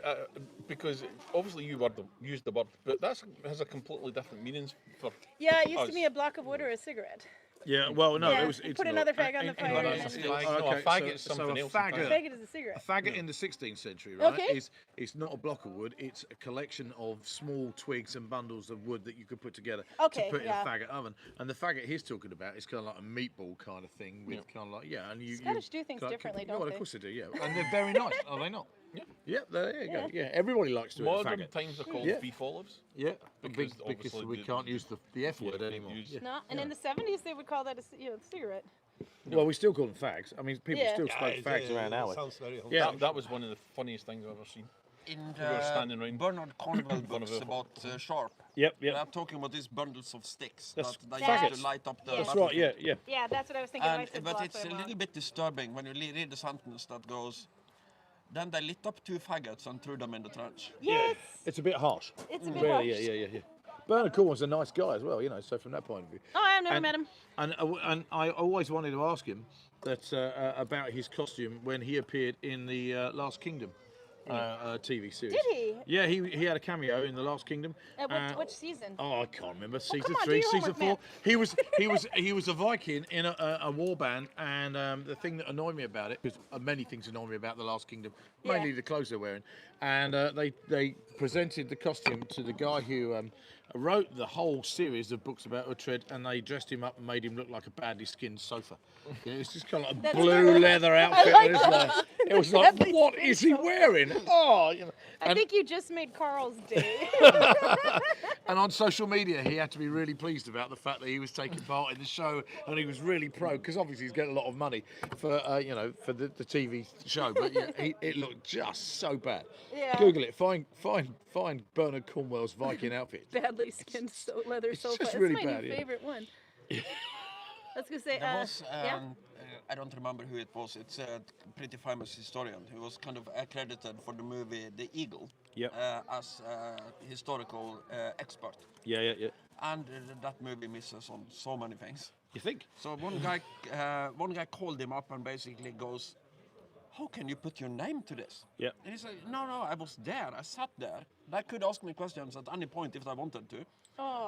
because obviously you used the word, but that has a completely different meaning for. Yeah, it used to us. be a block of wood or a cigarette. Yeah, well, no, Yeah, it's put not. another fag on the In- fire in- and it's then- like, no, a faggot is something a else. faggot, Faggot is a cigarette. A faggot in the 16th century, right? Okay. It's not a block of wood. It's a collection of small twigs and bundles of wood that you could put together Okay, to put yeah. in a faggot oven. And the faggot he's talking about is kind of like a meatball kind of thing with kind of like and you. Scottish do things like, differently, well, don't of they? course they do, yeah, and they're very nice, are they not? Yeah. Yeah, there you go. Yeah, everybody likes to eat a Modern faggot. times are called Yeah. beef olives. Yeah, Because because obviously we the- can't use the F word Yeah, anymore. use- Yeah. No, and in the 70s they would call that a cigarette. Well, we still call them fags. I mean, people Yeah. still Yeah, smoke it, fags around our way. sounds very Yeah. That was one of the funniest things I've ever seen. In were standing the round. Bernard Cornwell One of books the- about Sharp, Yep, they're yep. talking about these bundles of sticks That's that they faggots. use to light up the That's battlefield. right. Yeah, yeah. Yeah, that's what I was thinking. And, I said but block it's by a block. little bit disturbing when you read the sentence that goes, then they lit up 2 faggots and threw them in the trench. Yes, It's a bit harsh. it's a bit Really, harsh. yeah. Bernard Cornwell's a nice guy as well, so from that point of view. Oh, I've never met him. And I always wanted to ask him that about his costume when he appeared in the Last Kingdom TV series. Did he? Yeah, he had a cameo in the Last Kingdom. Which season? Oh, I can't remember. Season come on, do 3, your season homework, 4. He was a Viking in a war band, and the thing that annoyed me about it, because many things annoy me about the Last Kingdom, mainly Yeah. the clothes they're wearing, and they presented the costume to the guy who wrote the whole series of books about Uhtred, and they dressed him up and made him look like a badly skinned sofa. It was just kind of like a That's blue true. leather outfit. like and it was like, Badly what skinned is he wearing? Oh, I think you just made Carl's day. And on social media, he had to be really pleased about the fact that he was taking part in the show, and he was really pro, because obviously he's getting a lot of money for for the TV show. But yeah, it looked just so bad. Yeah. Google it. Find Bernard Cornwell's Viking outfit. Badly skinned leather It's sofa. just It's really my bad, new yeah. favorite one. I was gonna say, There was, yeah. I don't remember who it was. It's a pretty famous historian who was kind of accredited for the movie The Eagle Yep. as a historical expert. Yeah. And that movie misses on so many things. You think? So one guy called him up and basically goes, "How can you put your name to this?" Yeah. And he said, "No, I was there. I sat there. They could ask me questions at any point if they wanted to.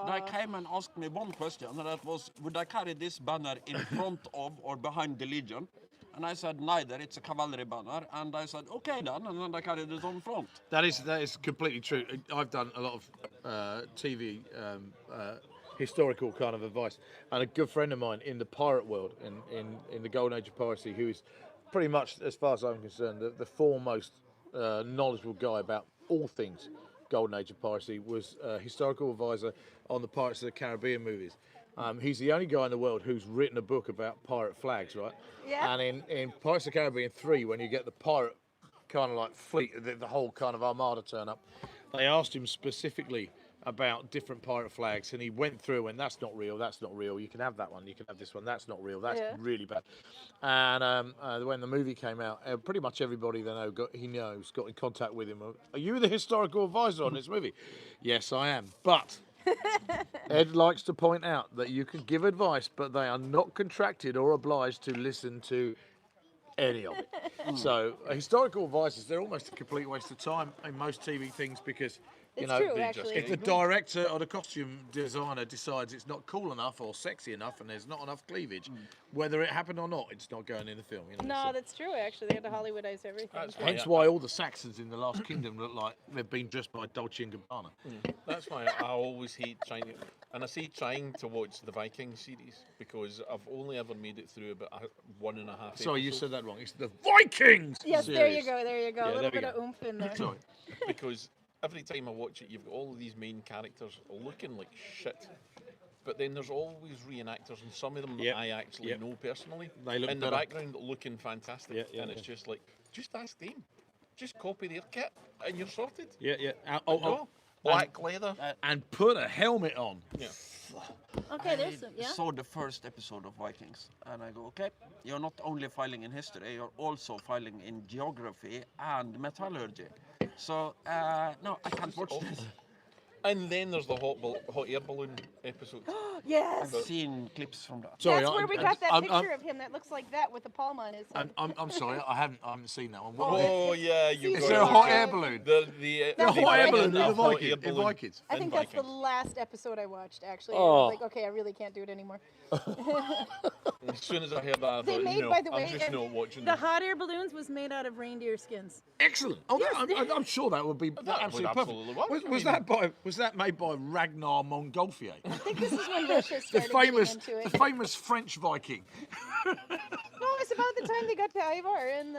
They came and asked me one question, and that was, would I carry this banner in front of or behind the Legion? And I said, neither. It's a cavalry banner. And I said, okay then. And then I carried it on front. That is completely true. I've done a lot of TV historical kind of advice, and a good friend of mine in the pirate world, in the golden age of piracy, who is pretty much, as far as I'm concerned, the foremost knowledgeable guy about all things golden age of piracy, was a historical advisor on the Pirates of the Caribbean movies. He's the only guy in the world who's written a book about pirate flags, right? Yeah. And in Pirates of the Caribbean 3, when you get the pirate kind of like fleet, the whole kind of armada turn up, they asked him specifically about different pirate flags, and he went through and that's not real, you can have that one, you can have this one, that's not real, that's really bad. And when the movie came out, pretty much everybody he knows got in contact with him. Are you the historical advisor on this movie? Yes, I am. But Ed likes to point out that you can give advice, but they are not contracted or obliged to listen to any of it. So historical advisors, they're almost a complete waste of time in most TV things, because It's true, actually. if the director or the costume designer decides it's not cool enough or sexy enough and there's not enough cleavage, whether it happened or not, it's not going in the film. No, so. that's true, actually. They had to Hollywoodize everything. That's Hence why all the Saxons in the Last Kingdom look like they've been dressed by Dolce & Gabbana. That's why I always hate trying to, and I say trying to watch the Viking series, because I've only ever made it through about 1.5 Sorry, you episodes. said that wrong. It's the Vikings Yes, series. there you go. Yeah, a little there we bit of go. oomph in there. Sorry. Because every time I watch it, you've got all of these main characters looking like shit. But then there's always reenactors, and some of them Yep. I actually Yep. know personally. They look in the better. background looking fantastic. Yeah, and it's just like, just ask them. Just copy their kit and you're sorted. Yeah. Black leather. and put a helmet on. Yeah. Okay, there's some. I Yeah. saw the first episode of Vikings, and I go, okay, you're not only filing in history, you're also filing in geography and metallurgy. So, no, I can't watch this. And then there's the hot air balloon episode. Yes. I've seen clips from that. Sorry, That's where we got that I'm- picture of him that looks like that with the palm on his head. I'm sorry, I haven't seen that one. Oh yeah, you Is got there a it. hot air balloon? The A hot air balloon in a the hot air Vikings. balloon Vikings. I in think that's the Vikings. last episode I watched, actually. I Oh. was like, okay, I really can't do it anymore. As soon as I heard that, I They thought, made, no, by the I'm way, just not watching the this. hot air balloons was made out of reindeer skins. Excellent. Oh, I'm sure that would be absolutely perfect. absolutely work. Was that made by Ragnar Montgolfier, I think this is when Russia the started getting famous into it. the famous French Viking? No, it's about the time they got to Ivar in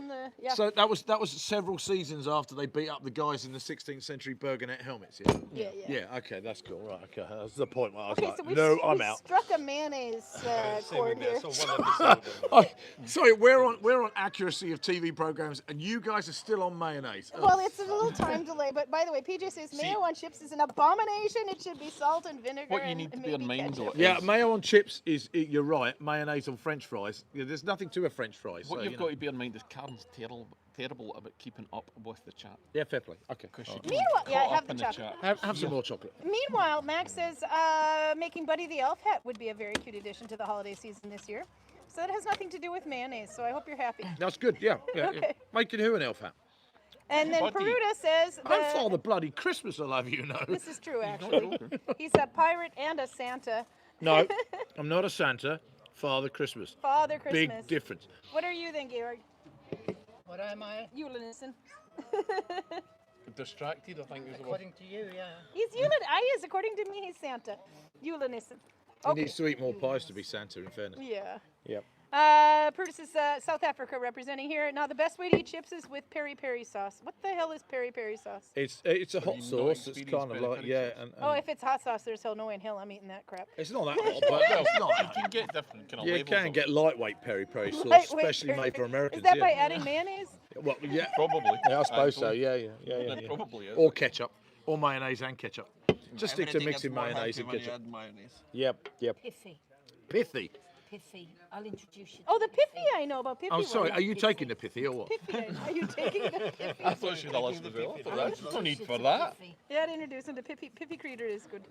the yeah. So that was several seasons after they beat up the guys in the 16th century Burgonet helmets. Yeah. yeah. Yeah. Okay, that's cool. Right. Okay, that's the point. Where I was Okay, like, so we no, I'm out. struck a mayonnaise chord here. So one episode. Oh, sorry, we're on accuracy of TV programs, and you guys are still on mayonnaise. Oh. Well, it's a little time delay, but by the way, PJ says mayo on chips is an abomination. It should be salt and vinegar. What you and need to bear in maybe mind, though, ketchup. Yeah, mayo on chips you're right. Mayonnaise on French fries. Yeah, there's nothing to a French fries. What so, you've you got know. to bear in mind is Karen's terrible about keeping up with the chat. Yeah, fair play. Okay. Because all she right. gets Meanwhile, yeah, caught have up the in chocolate. chat. Have some more chocolate. Meanwhile, Max says making Buddy the Elf hat would be a very cute addition to the holiday season this year. So that has nothing to do with mayonnaise. So I hope you're happy. That's good. Yeah. Yeah. Okay. yeah. Making who an elf hat? And then Buddy. Peruta says I'm Father Bloody Christmas. I'll have you know. this is true actually. He's a pirate and a Santa. No, I'm not a Santa. Father Christmas. Father Christmas. Big difference. What are you then, Georg? What am I? Julenissen. Distracted, I think, is the word. According to you, yeah. He's according to me, he's Santa. Julenissen. He Okay. needs to eat more pies to be Santa, in fairness. Yeah. Yep. Curtis is South Africa representing here. Now, the best way to eat chips is with peri-peri sauce. What the hell is peri-peri sauce? It's a hot you not sauce. It's experienced kind of like, peri-peri yeah. sauce? And Oh, if it's hot sauce, there's hell no way in hell I'm eating that crap. it's not that hot, but it's not You that. can get different kind of You levels can of get lightweight peri-peri sauce, Lightweight especially made for peri-peri. Americans. Is that yeah. by adding mayonnaise? Well, yeah. Probably. Yeah, I suppose so. Actually. Yeah. It probably is. Or ketchup, or mayonnaise and ketchup. Just stick to Everything mixing gets more mayonnaise healthy and when you ketchup. add mayonnaise. Yep. Piffy. Pithy. Piffy. I'll introduce you. Oh, the pithy I know about pithy. Oh, sorry. one. Are you taking the pithy or what? Pithy. Are you taking the pithy? I thought she had a list as well. I thought, I'll There's no introduce need you for to that. Piffy. Yeah, to introduce him to Piffy Creator is good.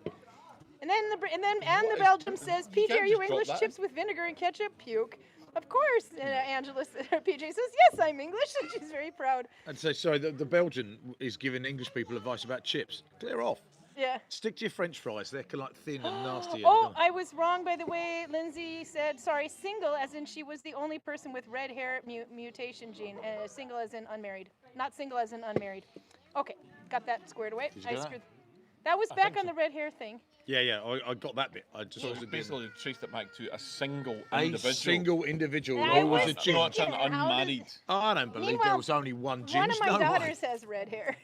And then the Belgium says, PJ, can't are you just drop English that. chips with vinegar and ketchup? Puke. Of course, Angela, PJ says, yes, I'm English, and she's very proud. I'd say, sorry, the Belgian is giving English people advice about chips. Clear off. Yeah. Stick to your French fries. They're like thin and nasty. Oh, I was wrong, by the way. Lindsay said, sorry, single, as in she was the only person with red hair mutation gene. Single as in unmarried. Not single as in unmarried. Okay, got that squared away. Did you get that? screwed. That was back on the red hair thing. Yeah, I got that bit. I just So wasn't basically traced it back to a single a individual. single individual I who was was a gin. Not an How did- unmarried. Oh, I don't believe there Meanwhile, was only one gin. One of my no way. daughters has red hair.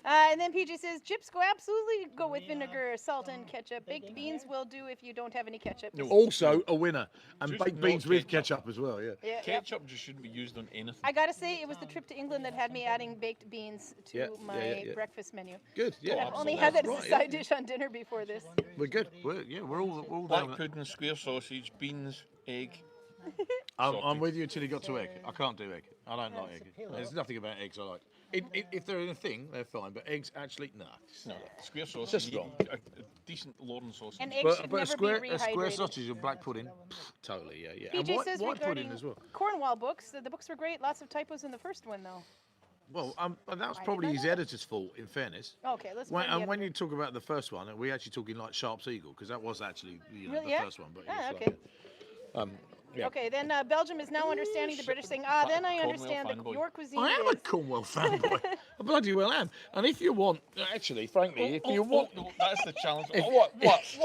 And then PJ says, chips absolutely go with vinegar, salt, and ketchup. Baked beans will do if you don't have any ketchup. No. Also a winner, and Just baked not beans with ketchup. ketchup as well. Yeah. Yeah, yeah. Ketchup just shouldn't be used on anything. I gotta say, it was the trip to England that had me adding baked beans to Yeah, my yeah. breakfast menu. Good. Yeah. I've only absolutely. had that as Right, a yeah. side dish on dinner before this. We're good. We're all down. Black with it. pudding, square sausage, beans, egg. I'm Sausage. with you until you got to egg. I can't do egg. I don't like egg. There's nothing about eggs I like. If they're in a thing, they're fine. But eggs, actually, nah. No, square sausage. Just you wrong. need a decent Lorne sausage. And eggs But, should but never a be square rehydrated. sausage and black pudding, totally, yeah. And PJ white, says white regarding pudding as well. Cornwall books, the books were great. Lots of typos in the first one, though. Well, and that was Why probably did I his know? editor's fault, in fairness. Okay, let's. When, find the and when other you talk about the first one, we're actually talking like Sharp's Eagle, because that was actually Really? the Yeah? first one. But Ah, it's okay. Like, yeah. Okay, then Belgium is now understanding the British saying, then I understand that fanboy. your cuisine I am a is. Cornwall fanboy. I bloody well am. And if you want, actually, frankly, if you want. no, that's the challenge. What? Now if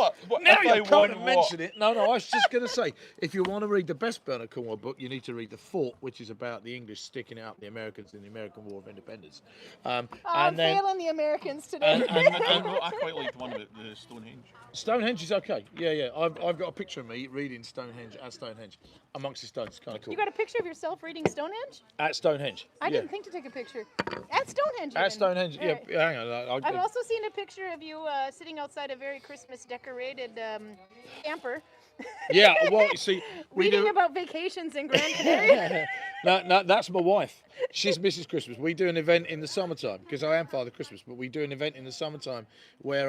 you I can't want mention it. No, I was just going to say, if you want to read the best Bernard Cornwall book, you need to read The Fort, which is about the English sticking out the Americans in the American War of Independence. I'm and then failing the Americans today. I quite liked one about the Stonehenge. Stonehenge is okay. Yeah. I've got a picture of me reading Stonehenge at Stonehenge amongst the stones. Kind of cool. You got a picture of yourself reading Stonehenge? At Stonehenge. I yeah. didn't think to take a picture. At Stonehenge? Stonehenge. At even. Stonehenge, yeah. Right. Hang on. I've also seen a picture of you sitting outside a very Christmas decorated camper. Yeah, well, you see, we reading do. about vacations in Gran Canaria. No, that's my wife. She's Mrs. Christmas. We do an event in the summertime because I am Father Christmas, but we do an event in the summertime where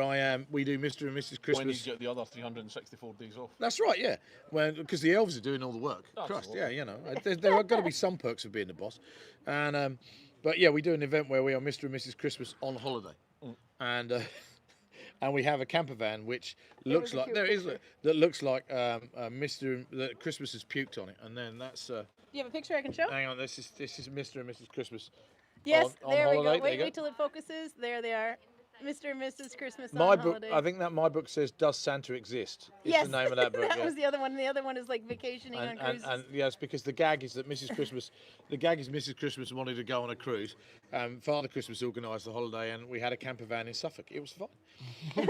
we do Mr. and Mrs. When you Christmas. get the other 364 days off. That's right, yeah. Because the elves are doing all the work. Christ, yeah, you know, there are got to be some perks of being the boss, and but yeah, we do an event where we are Mr. and Mrs. Christmas on holiday, and we have a camper van which looks like that looks like Mr. that Christmas has puked on it, and then that's. Do you have a picture I can show? Hang on, this is Mr. and Mrs. Christmas. Yes, on there we holiday. go. Wait till it focuses. There they are. Mr. and Mrs. Christmas My on book, holiday. I think that my book says "Does Santa Exist?" Is Yes, the name of that book. that yeah. was the other one. And the other one is like vacationing on cruises. And yes, because the gag is that Mrs. Christmas, Mrs. Christmas wanted to go on a cruise. Father Christmas organised the holiday, and we had a camper van in Suffolk. It was fun. I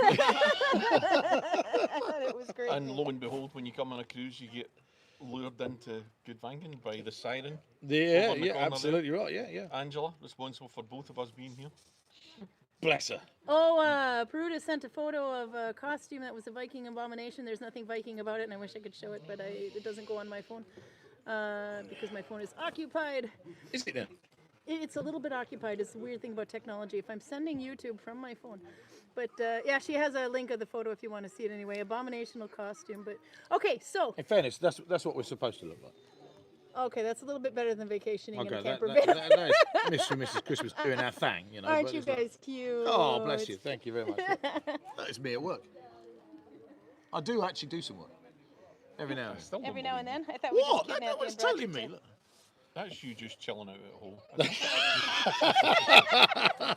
thought it was great. And lo and behold, when you come on a cruise, you get lured into Gudvangen by the siren. Yeah, Over in the yeah, corner absolutely right. Yeah, yeah. Angela, responsible for both of us being here. Bless her. Oh, Peruta sent a photo of a costume that was a Viking abomination. There's nothing Viking about it, and I wish I could show it, but it doesn't go on my phone because my phone is occupied. Is it now? It's a little bit occupied. It's the weird thing about technology. If I'm sending YouTube from my phone. But yeah, she has a link of the photo if you want to see it anyway. Abominational costume. But okay, so. In fairness, that's what we're supposed to look like. Okay, that's a a little bit better than vacationing in a Okay, camper that van. is Mr. and Mrs. Christmas doing our thing, you know. Aren't but you it's like- guys cute? Oh, bless you. Thank you very much. That is me at work. I do actually do some work. Every now and then. Still don't Every now and believe then. I thought we What? just That kidnapped you was and brought totally you me. to- Look. That's you just chilling out at home.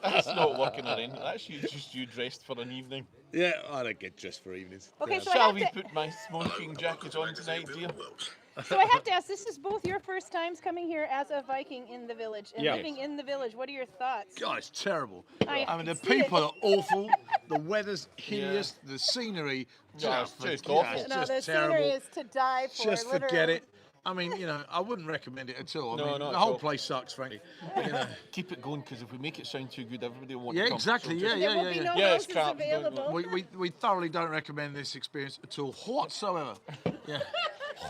That's not working around. That's you dressed for an evening. Yeah, I don't get dressed for evenings. Okay, Yeah. so I Shall have we to, put my smoking jacket on tonight, dear? so I have to ask, this is both your first times coming here as a Viking in the village and Yeah. living in the village. What are your thoughts? God, it's terrible. I I mean, the see it. people are awful. The weather's hideous. The scenery, Yeah, it's just yeah, awful. it's No, just the terrible. scenery is to die for. Just forget literally. it. I mean, you know, I wouldn't recommend it at all. I No, mean, not the at whole all. place sucks, frankly. You know. Keep it going, because if we make it sound too good, everybody will want Yeah, to come. exactly. So Yeah, just- There yeah, will yeah, be yeah. no Yeah, it's houses crap, don't we? available. We thoroughly don't recommend this experience at all whatsoever. Yeah,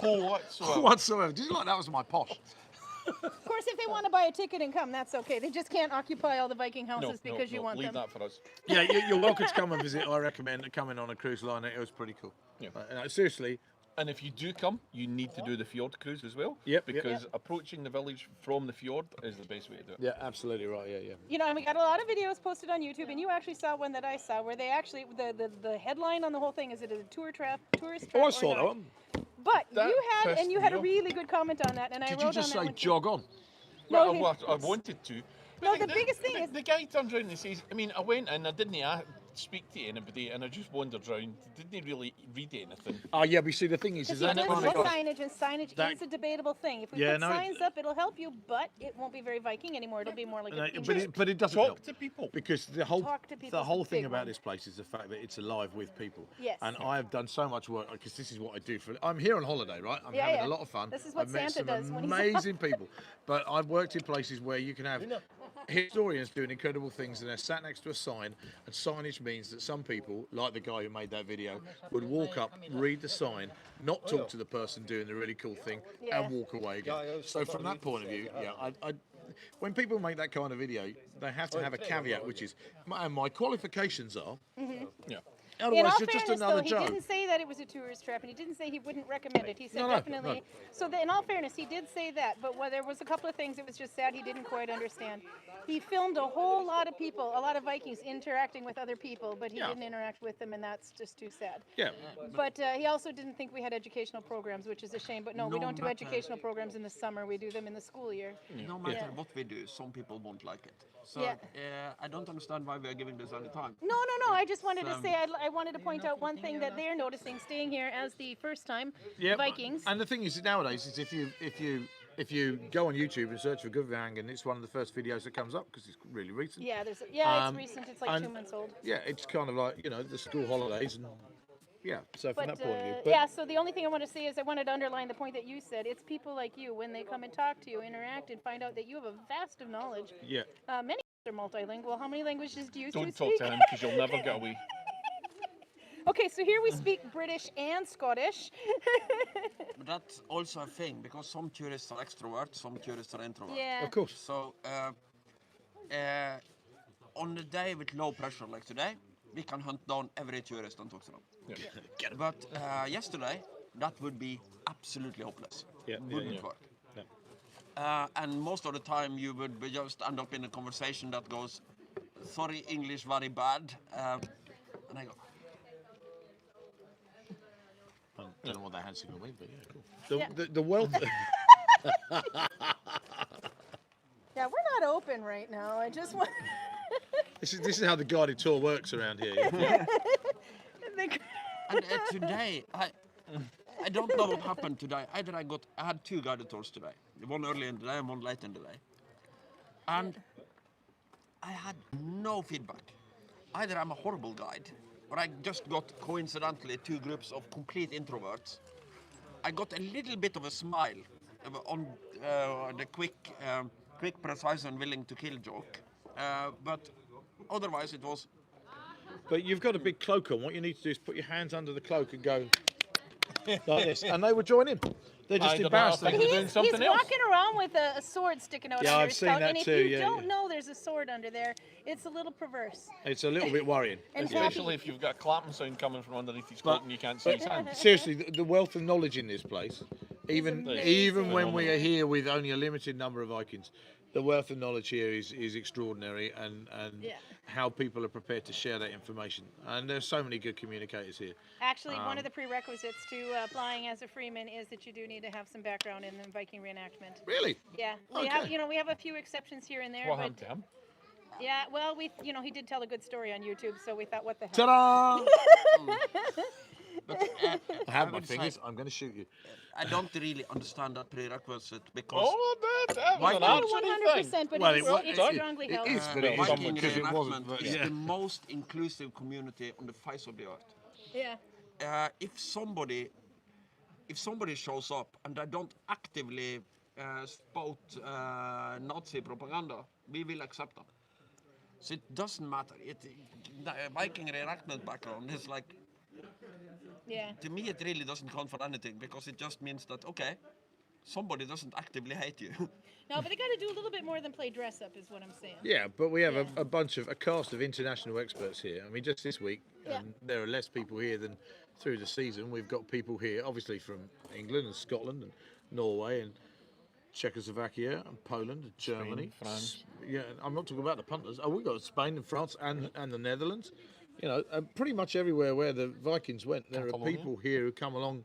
Oh, whatsoever. whatsoever. Did you like that was my posh? Of course, if they want to buy a ticket and come, that's okay. They just can't occupy all the Viking No, houses no, because you no, want leave them. that for us. Yeah, you're welcome to come and visit. I recommend coming on a cruise liner. It was pretty cool. Yeah. Seriously. And if you do come, you need to do the fjord cruise as well. Yep, yep. Because approaching the village from the fjord is the best way to do it. Yeah, absolutely right. Yeah, yeah. You know, and we got a lot of videos posted on YouTube, and you actually saw one that I saw where they actually the headline on the whole thing is it a tourist trap? Oh, I or saw that not? one. But That you had a pissed me off. really good comment on that, and I Did wrote you just on that say one too. jog on? No, Well, he- well, I wanted to. No, But the biggest thing is- the guy turns around and says, I mean, I went and I didn't speak to anybody, and I just wandered around. Didn't really read anything. Oh, yeah, but you see, the thing is Because that you kind look of. at signage, and signage that- is a debatable thing. If we Yeah, put no, signs up, it'll help you, but it won't be very Viking anymore. It'll be more like a theme. But it doesn't Talk help. to people. Because the whole Talk to people the is whole the thing big about one. this place is the fact that it's alive with people. Yes. And I have done so much work because this is what I do for. I'm here on holiday, right? I'm Yeah, having yeah. a lot of fun. This is what I've met Santa some does when he's amazing people. But I've worked in places where you can have historians doing incredible things, and they're sat next to a sign. And signage means that some people, like the guy who made that video, would walk up, read the sign, not talk to the person doing the really cool thing, Yeah. and walk away again. So from that point of view, yeah, when people make that kind of video, they have to have a caveat, which is, and my qualifications are. Yeah. In Otherwise, all you're just fairness, another though, he Joe. didn't say that it was a tourist trap, and he didn't say he wouldn't recommend it. He said No, definitely. no. So in all fairness, he did say that, but there was a couple of things it was just sad he didn't quite understand. He filmed a whole lot of people, a lot of Vikings interacting with other people, but he Yeah. didn't interact with them, and that's just too sad. Yeah. But he also didn't think we had educational programs, which is a shame. But no, we No don't do matter- educational programs in the summer. We do them in the school year. No matter Yeah. what we do, some people won't like it. So Yeah. I don't understand why we are giving this any time. No. I just wanted to say I wanted to point out one thing that they're noticing staying here as the first time Vikings. And the thing is, nowadays, is if you go on YouTube and search for Gudvangen, it's one of the first videos that comes up because it's really recent. Yeah, it's Um, recent. It's like and- 2 months old. Yeah, it's kind of like the school holidays and yeah. So from But, that point of view, yeah, so the only thing I want to say is I wanted to underline the point that you said. It's people like you when they come and talk to you, interact, and find out that you have a vast of knowledge. yeah. Many They're multilingual. How many languages do you two Don't talk speak? to him because you'll never get away. Okay, so here we speak British and Scottish. But that's also a thing because some tourists are extroverts, some tourists are introverts. Yeah. Of course. So on the day with low pressure like today, we can hunt down every tourist and talk to them. Yeah. But yesterday, that would be absolutely hopeless. Yeah, Wouldn't yeah. work. Yeah. And most of the time, you would just end up in a conversation that goes, "Sorry, English very bad," and I go, I don't know what that hand's going to win, but yeah, cool. The wealth. Yeah, we're not open right now. I just want. This is how the guided tour works around here. Yeah. and today, I don't know what happened today. I had 2 guided tours today, one early in the day and one late in the day, and I had no feedback. Either I'm a horrible guide, or I just got coincidentally 2 groups of complete introverts. I got a little bit of a smile on the quick, precise, and willing to kill joke, but otherwise it was. But you've got a big cloak on. What you need to do is put your hands under the cloak and go like this, and they will join in. They're just I don't know, embarrassed. I think they're doing He's something else. walking around with a sword sticking out Yeah, under I've his seen coat, that and if too, you yeah, don't yeah. know there's a sword under there, it's a little perverse. It's a little bit worrying. And Especially if you've got a clapping sound coming from underneath his coat and you can't see his hand. Seriously, the wealth of knowledge in this place, even amazing. when we are here with only a limited number of Vikings, the wealth of knowledge here is extraordinary, and Yeah. how people are prepared to share that information. And there's so many good communicators here. Actually, one of the prerequisites to applying as a freeman is that you do need to have some background in the Viking reenactment. Really? Yeah, we Okay. have we have a few exceptions here and there, What but happened to him? yeah, well, he did tell a good story on YouTube, so we thought, what the hell? Ta-da! But, I have my would say fingers. I'm going to shoot you. I don't really understand that prerequisite because Oh, that was an Why- archery thing. 100%, but Well, it's strongly held. It is, but it Viking isn't because it wasn't. reenactment But is yeah. the most inclusive community on the face of the earth. Yeah. If somebody shows up and they don't actively spout Nazi propaganda, we will accept them. So it doesn't matter. The Viking reenactment background is like, Yeah. to me, it really doesn't count for anything because it just means that, okay, somebody doesn't actively hate you. No, but they got to do a little bit more than play dress up, is what I'm saying. Yeah, but we have a cast of international experts here. I mean, just this week, there are less people here than through the season. We've got people here, obviously from England and Scotland and Norway and Czechoslovakia and Poland and Germany, France. Yeah, I'm not talking about the punters. Oh, we've got Spain and France and the Netherlands. You know, pretty much everywhere where the Vikings went, there are Catalonia. people here who come along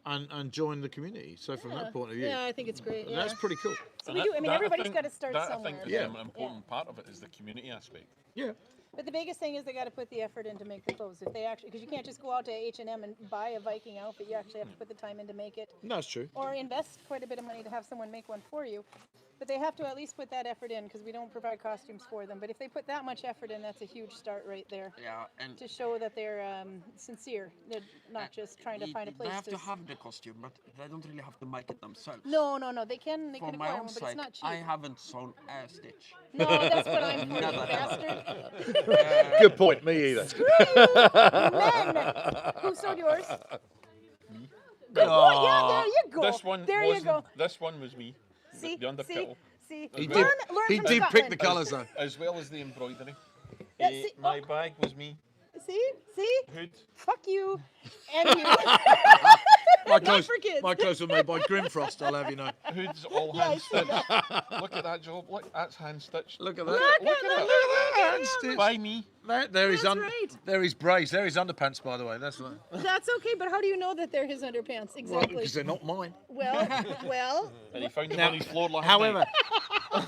and join the community. So from that point of view, Yeah, I think it's great. Yeah. that's pretty cool. So we do. I mean, everybody's got to start that, somewhere. I think, is Yeah. an important part of it is the community aspect. Yeah. But the biggest thing is they got to put the effort in to make the clothes. If they actually, because you can't just go out to H&M and buy a Viking outfit. You actually have to put the time in to make it, No, it's true. or invest quite a bit of money to have someone make one for you. But they have to at least put that effort in, because we don't provide costumes for them. But if they put that much effort in, that's a huge start right there Yeah, and to show that they're sincere. They're not just trying to find a place they have to have the costume, but they don't really have to make it themselves. No, they can For my acquire own one, but sake, it's not cheap. I haven't sewn a stitch. No, that's what I'm for, you Never. bastard. Good point. Me either. Men, who sewed yours? Good boy. Yeah, there you go. This one there you wasn't- go. This one was me. See, the underkittle. see. He Learn He from did pick Scotland. the colours though. As well as the embroidery. Yeah, see- My bag was me. See, Hood. fuck you, and you. My Not clothes, for kids. my clothes were made by Grimfrost. I'll have you know. Hood's all Yeah, I hand see stitched. Look at that job. Look, that's hand stitched. Look at that. Look at that. Hand stitched. By me. There is That's right. there is brace. There is underpants, by the way. That's right. That's okay, but how do you know that they're his underpants? Well, Exactly. because they're not mine. Well. And he found them Now, on his floor last However, night.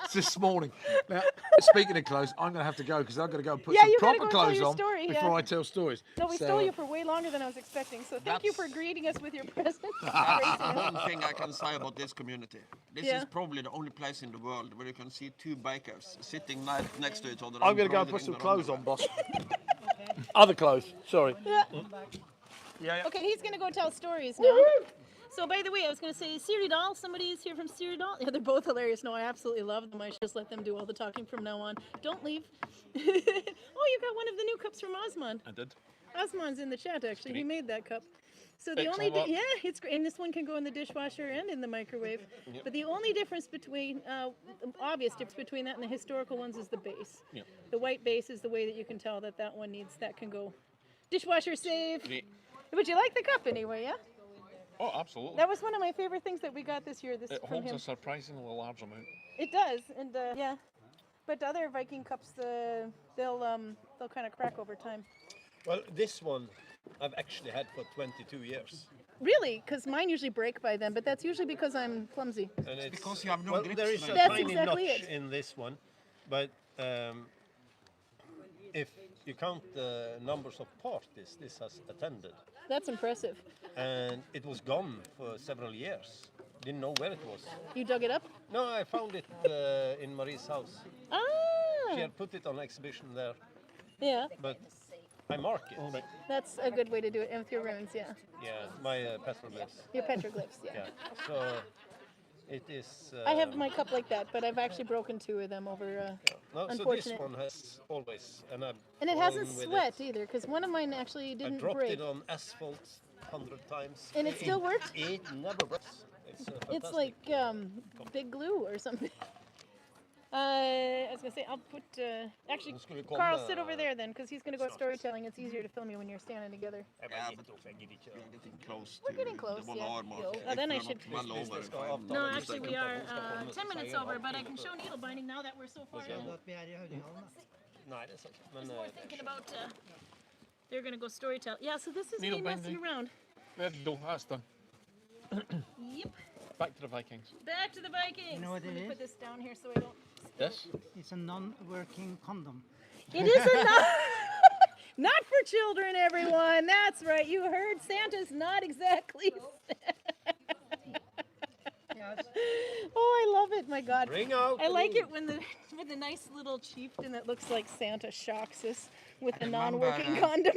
it's this morning. Now, speaking of clothes, I'm going to have to go because I've got to go and put Yeah, some you gotta proper go tell clothes your on story, before yeah. I tell stories. No, we So, stole you for way longer than I was expecting. So thank you for greeting us with your present. One thing I can say about this community. This Yeah. is probably the only place in the world where you can see 2 bakers sitting next to each other. I'm going to go and put embroidering some their clothes on, underwear. boss. Other clothes. Sorry. Yeah. Yeah. Okay, he's gonna go tell stories now. So by the way, I was going to say Siridal. Somebody's here from Siridal. Yeah, they're both hilarious. No, I absolutely love them. I should just let them do all the talking from now on. Don't leave. Oh, you got one of the new cups from Osman. I did. Osman's in the chat actually. He Great. made that cup. So the Excellent only work. it's great, and this one can go in the dishwasher and in the microwave. Yep. But the only difference between obvious difference between that and the historical ones is the base. Yep. The white base is the way that you can tell that that one needs that can go dishwasher safe. Great. But you like the cup anyway, yeah? Oh, absolutely. That was one of my favorite things that we got this year. This It from holds him. a surprisingly large amount. It does, and yeah. But other Viking cups, they'll kind of crack over time. Well, this one I've actually had for 22 years. Really? Because mine usually break by then, but that's usually because I'm clumsy. And it's because you have no well, grip there is a strength. That's tiny exactly notch it. in this one, but if you count the numbers of parties this has attended, That's impressive. and it was gone for several years. Didn't know where it was. You dug it up? No, I found it in Marie's house. She Ah! had put it on exhibition there, Yeah, but I mark it. that's a good way to do it. And with your runes, yeah. Yeah, my petroglyphs. Your petroglyphs, yeah. Yeah, so it is. I have my cup like that, but I've actually broken two of them over. No, so this unfortunate. one has always, and I've And it hasn't gone with sweat either, because one of mine actually I didn't dropped break. it on asphalt 100 times. And it still works? It never breaks. It's It's fantastic. like big glue or something. I was gonna say I'll put actually Nu ska vi komma- Carl, sit over there then, because he's gonna go storytelling. It's easier to film you when you're standing together. Yeah, but we're getting close We're to getting close, the 1 yeah. hour mark. Oh, then I If we're should- not well over, if I'm No, not actually we mistaken. are 10 minutes over, but I can show needle binding now that we're so far in. Att vi är i Höjdingarna. Nej, det är sant. Men More thinking about they're gonna go storytell. Yeah, so this is me Needle messing binding. around. There you go, that's done. Yep. Back to the Vikings. Back to the Vikings. You know what Let it me is? put this down here so I don't. This? It's a non-working condom. It is a not for children, everyone. That's right. You heard Santa's not exactly. Yes. Oh, I love it. My God. Bring out I the like needle. it when the nice little chieftain that looks like Santa shocks us with a remember, non-working condom.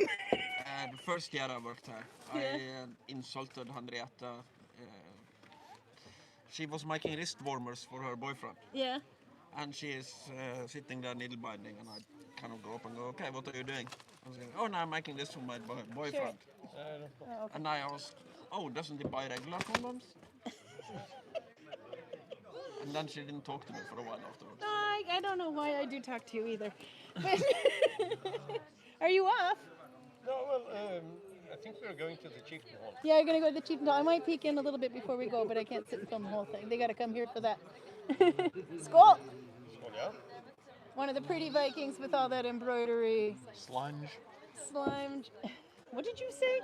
The first year I worked here, I insulted Henrietta. She was making wrist warmers for her boyfriend, Yeah. and she is sitting there needle binding, and I kind of go up and go, okay, what are you doing? I was going, oh, no, I'm making this for my boyfriend. Oh, okay. And I asked, oh, doesn't he buy regular condoms? And then she didn't talk to me for a while afterwards. I don't know why I do talk to you either. But are you off? No, well, I think we're going to the chieftain hall. Yeah, you're gonna go to the chieftain hall. I might peek in a little bit before we go, but I can't sit and film the whole thing. They gotta come here for that. Skål! Oh, yeah? One of the pretty Vikings with all that embroidery. Slunge. Slime. What did you say?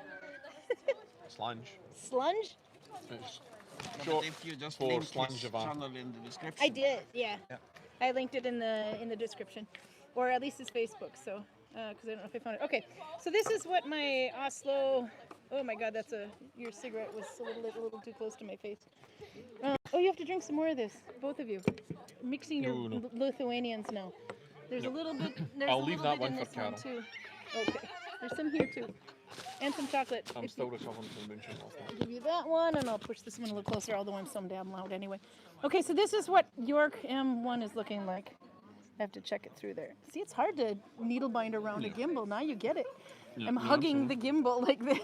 Slunge. Slunge? It's But short if you just for link his Slangevan. channel in the description. I did, yeah. I linked it in the description, or at least his Facebook. So, because I don't know if I found it. Okay, so this is what my Oslo. Oh my God, your cigarette was a little too close to my face. Oh, you have to drink some more of this, both of you. Mixing your No. Lithuanians now. There's a little bit. There's I'll a leave little that bit in one this for one Carol. too. Okay, there's some here too, and some chocolate. I'm If still you- recovering from the moonshine last night. I'll give you that one, and I'll push this one a little closer. All the ones so damn loud anyway. Okay, so this is what York M1 is looking like. I have to check it through there. See, it's hard to needle bind around a gimbal. Now you get it. I'm hugging the gimbal like this.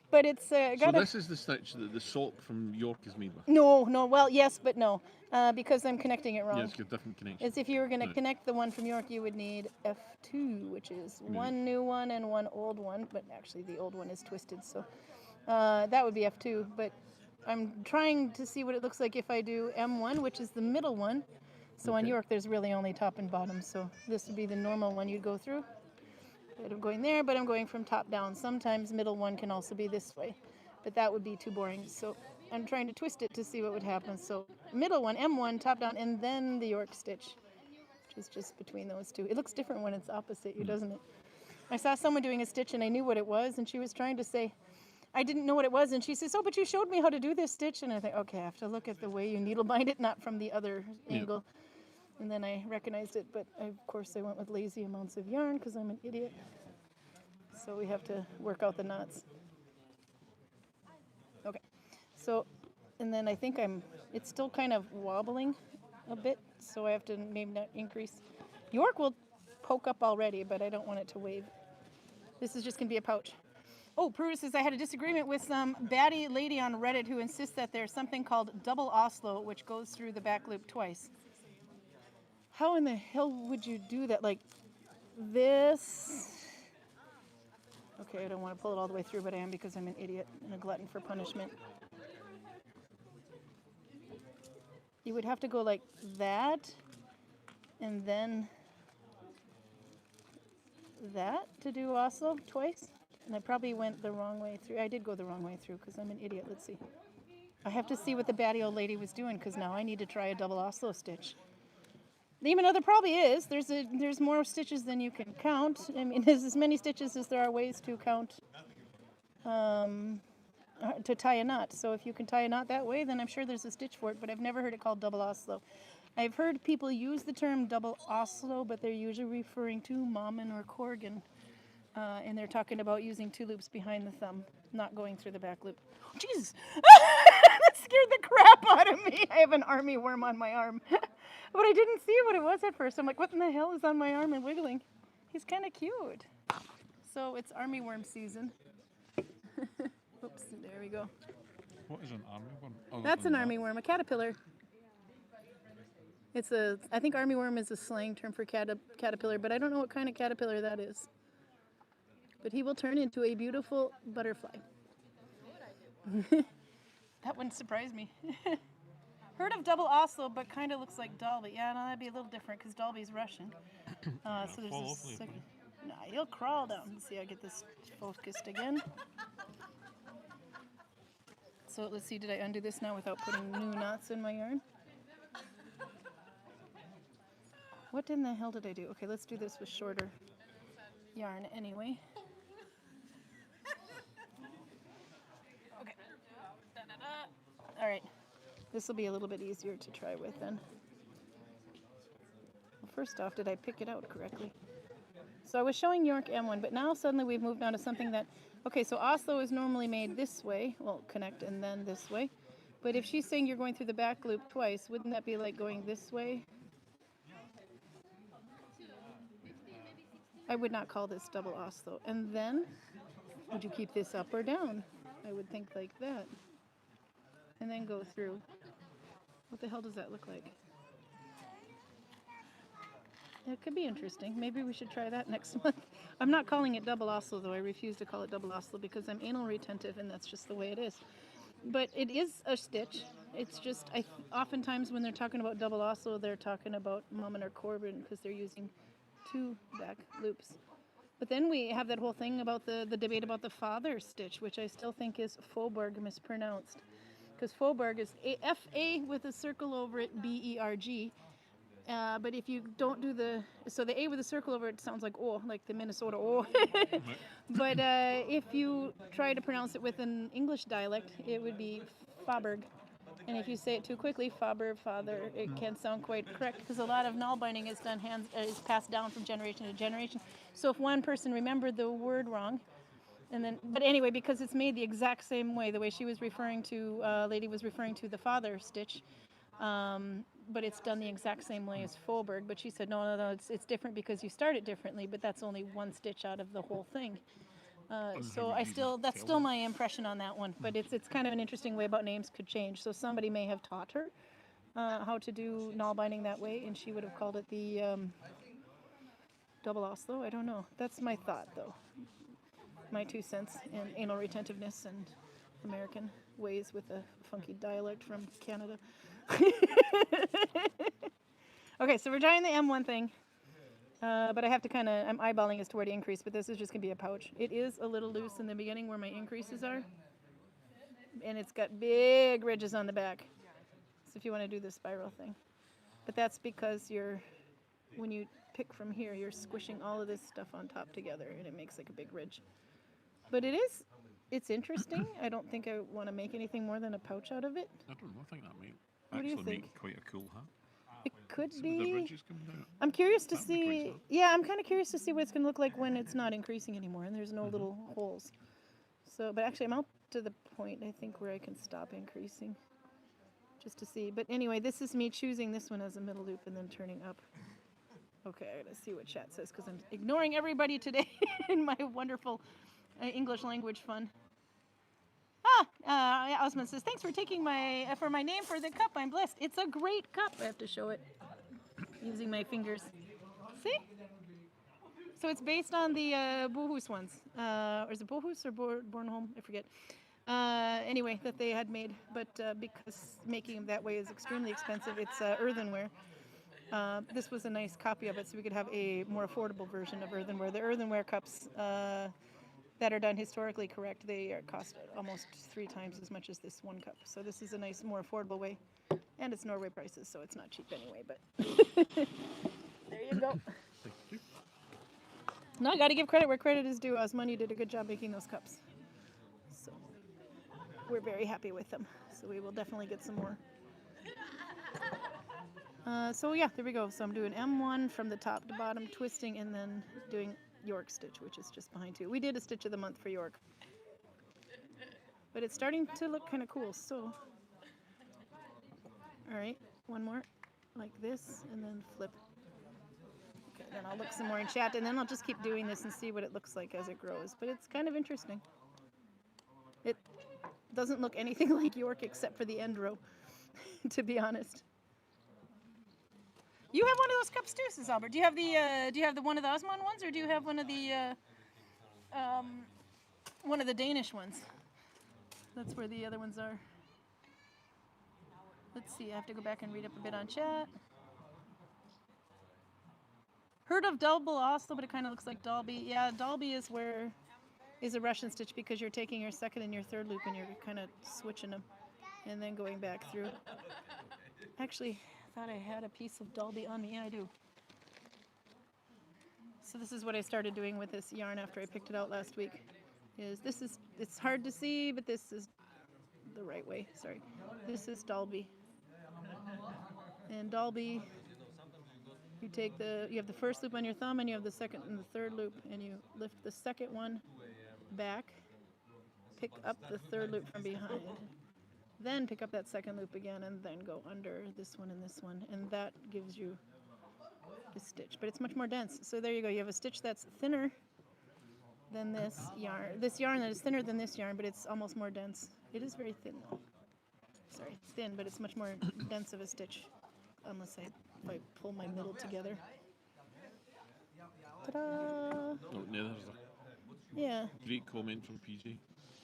But it's So got this is the stitch that the sock from York is made with. No, well, yes, but no, because I'm connecting it wrong. Yeah, it's got different connections. As if you were going to No. connect the one from York, you would need F2, which is one new one and one old one. But actually, the old one is twisted, so that would be F2. But I'm trying to see what it looks like if I do M1, which is the middle one. So on York, there's really only top and bottom. So this would be the normal one you'd go through. But I'm going there, but I'm going from top down. Sometimes middle one can also be this way, but that would be too boring. So I'm trying to twist it to see what would happen. So middle one, M1, top down, and then the York stitch, which is just between those two. It looks different when it's opposite you, doesn't it? I saw someone doing a stitch and I knew what it was, and she was trying to say, I didn't know what it was, and she says, oh, but you showed me how to do this stitch. And I think, okay, I have to look at the way you needle bind it, not from the other angle. And then I recognized it, but of course I went with lazy amounts of yarn because I'm an idiot. So we have to work out the knots. Okay. So, and then I think it's still kind of wobbling a bit, so I have to maybe not increase. York will poke up already, but I don't want it to wave. This is just going to be a pouch. Oh, Prue says, I had a disagreement with some baddie lady on Reddit who insists that there's something called double Oslo, which goes through the back loop twice. How in the hell would you do that? Like this? Okay, I don't want to pull it all the way through, but I am because I'm an idiot and a glutton for punishment. You would have to go like that, and then that to do Oslo twice. And I probably went the wrong way through. I did go the wrong way through because I'm an idiot. Let's see. I have to see what the baddie old lady was doing because now I need to try a double Oslo stitch. Even though there probably is, there's more stitches than you can count. I mean, there's as many stitches as there are ways to count to tie a knot. So if you can tie a knot that way, then I'm sure there's a stitch for it. But I've never heard it called double Oslo. I've heard people use the term double Oslo, but they're usually referring to Mommen or Corgan. And they're talking about using 2 loops behind the thumb, not going through the back loop. Oh, Jesus! That scared the crap out of me. I have an army worm on my arm. But I didn't see what it was at first. I'm like, what in the hell is on my arm and wiggling? He's kind of cute. So it's army worm season. Oops, there we go. What is an army worm? Oh, That's an army worm, a caterpillar. I think army worm is a slang term for caterpillar, but I don't know what kind of caterpillar that is. But he will turn into a beautiful butterfly. That wouldn't surprise me. Heard of double Oslo, but kind of looks like Dalby. Yeah, no, that'd be a little different because Dalby's Russian. So there's a second. Nah, he'll crawl down. Let's see, I get this focused again. So let's see, did I undo this now without putting new knots in my yarn? What in the hell did I do? Okay, let's do this with shorter yarn anyway. Okay. Da-da-da. All right. This will be a little bit easier to try with then. Well, first off, did I pick it out correctly? So I was showing York M1, but now suddenly we've moved on to something that, okay, so Oslo is normally made this way, well, connect and then this way. But if she's saying you're going through the back loop twice, wouldn't that be like going this way? I would not call this double Oslo. And then, would you keep this up or down? I would think like that. And then go through. What the hell does that look like? It could be interesting. Maybe we should try that next month. I'm not calling it double Oslo though. I refuse to call it double Oslo because I'm anal retentive and that's just the way it is. But it is a stitch. It's just, oftentimes when they're talking about double Oslo, they're talking about Mommen or Corbin because they're using 2 back loops. But then we have that whole thing about the debate about the father stitch, which I still think is Faubourg mispronounced. Because Faubourg is F-A with a circle over it, B-E-R-G. But if you don't do so the A with a circle over it sounds like O, like the Minnesota O. But if you try to pronounce it with an English dialect, it would be Faubourg. And if you say it too quickly, Faber, father, it can't sound quite correct because a lot of Nalbinding is done is passed down from generation to generation. So if one person remembered the word wrong, and then, but anyway, because it's made the exact same way, the way she was referring to, lady was referring to the father stitch, but it's done the exact same way as Faubourg. But she said, no, it's different because you start it differently, but that's only one stitch out of the whole thing. So that's still my impression on that one, but it's kind of an interesting way about names could change. So somebody may have taught her how to do Nalbinding that way, and she would have called it the double Oslo. I don't know. That's my thought, though. My 2 cents in anal retentiveness and American ways with a funky dialect from Canada. Okay, so we're trying the M1 thing. But I have to I'm eyeballing as to where to increase, but this is just going to be a pouch. It is a little loose in the beginning where my increases are. And it's got big ridges on the back. So if you want to do the spiral thing. But that's because when you pick from here, you're squishing all of this stuff on top together and it makes like a big ridge. But it's interesting. I don't think I want to make anything more than a pouch out of it. I don't know. I think that might What do you actually think? make quite a cool hat. It could Some of the be. ridges coming down. I'm curious to That would be see. quite fun. Yeah, I'm kind of curious to see what it's going to look like when it's not increasing anymore and there's no little holes. So, but actually, I'm to the point, I think, where I can stop increasing. Just to see. But anyway, this is me choosing this one as a middle loop and then turning up. Okay, I gotta see what chat says because I'm ignoring everybody today in my wonderful English language fun. Osman says, thanks for taking my name for the cup. I'm blessed. It's a great cup. I have to show it using my fingers. See? So it's based on the Bohus ones. Or is it Bohus or Bornholm? I forget. Anyway, that they had made. But because making them that way is extremely expensive, it's earthenware. This was a nice copy of it, so we could have a more affordable version of earthenware. The earthenware cups that are done historically correct, they cost almost 3 times as much as this one cup. So this is a nice, more affordable way. And it's Norway prices, so it's not cheap anyway, but there you go. Thank you. No, I got to give credit where credit is due. Osman, you did a good job making those cups. So we're very happy with them. So we will definitely get some more. So yeah, there we go. So I'm doing M1 from the top to bottom, twisting, and then doing York stitch, which is just behind 2. We did a stitch of the month for York. But it's starting to look kind of cool, so. All right, one more, like this, and then flip. Okay, then I'll look some more in chat, and then I'll just keep doing this and see what it looks like as it grows. But it's kind of interesting. It doesn't look anything like York except for the end row, to be honest. You have one of those cups too, says Albert. Do you have the one of the Osman ones, or do you have one of the Danish ones? That's where the other ones are. Let's see. I have to go back and read up a bit on chat. Heard of Dalby also, but it kind of looks like Dalby. Yeah, Dalby is a Russian stitch because you're taking your second and your third loop and you're kind of switching them and then going back through. Actually, I thought I had a piece of Dalby on me. Yeah, I do. So this is what I started doing with this yarn after I picked it out last week. It's hard to see, but this is the right way. Sorry. This is Dalby. And Dalby, you have the first loop on your thumb and you have the second and the third loop, and you lift the second one back, pick up the third loop from behind, then pick up that second loop again, and then go under this one and this one, and that gives you the stitch, but it's much more dense. So there you go. You have a stitch that's thinner than this yarn that is thinner than this yarn, but it's almost more dense. It is very thin though. Sorry, thin, but it's much more dense of a stitch, unless if I pull my middle together. Ta-da! Oh, no, Yeah. great comment from PJ.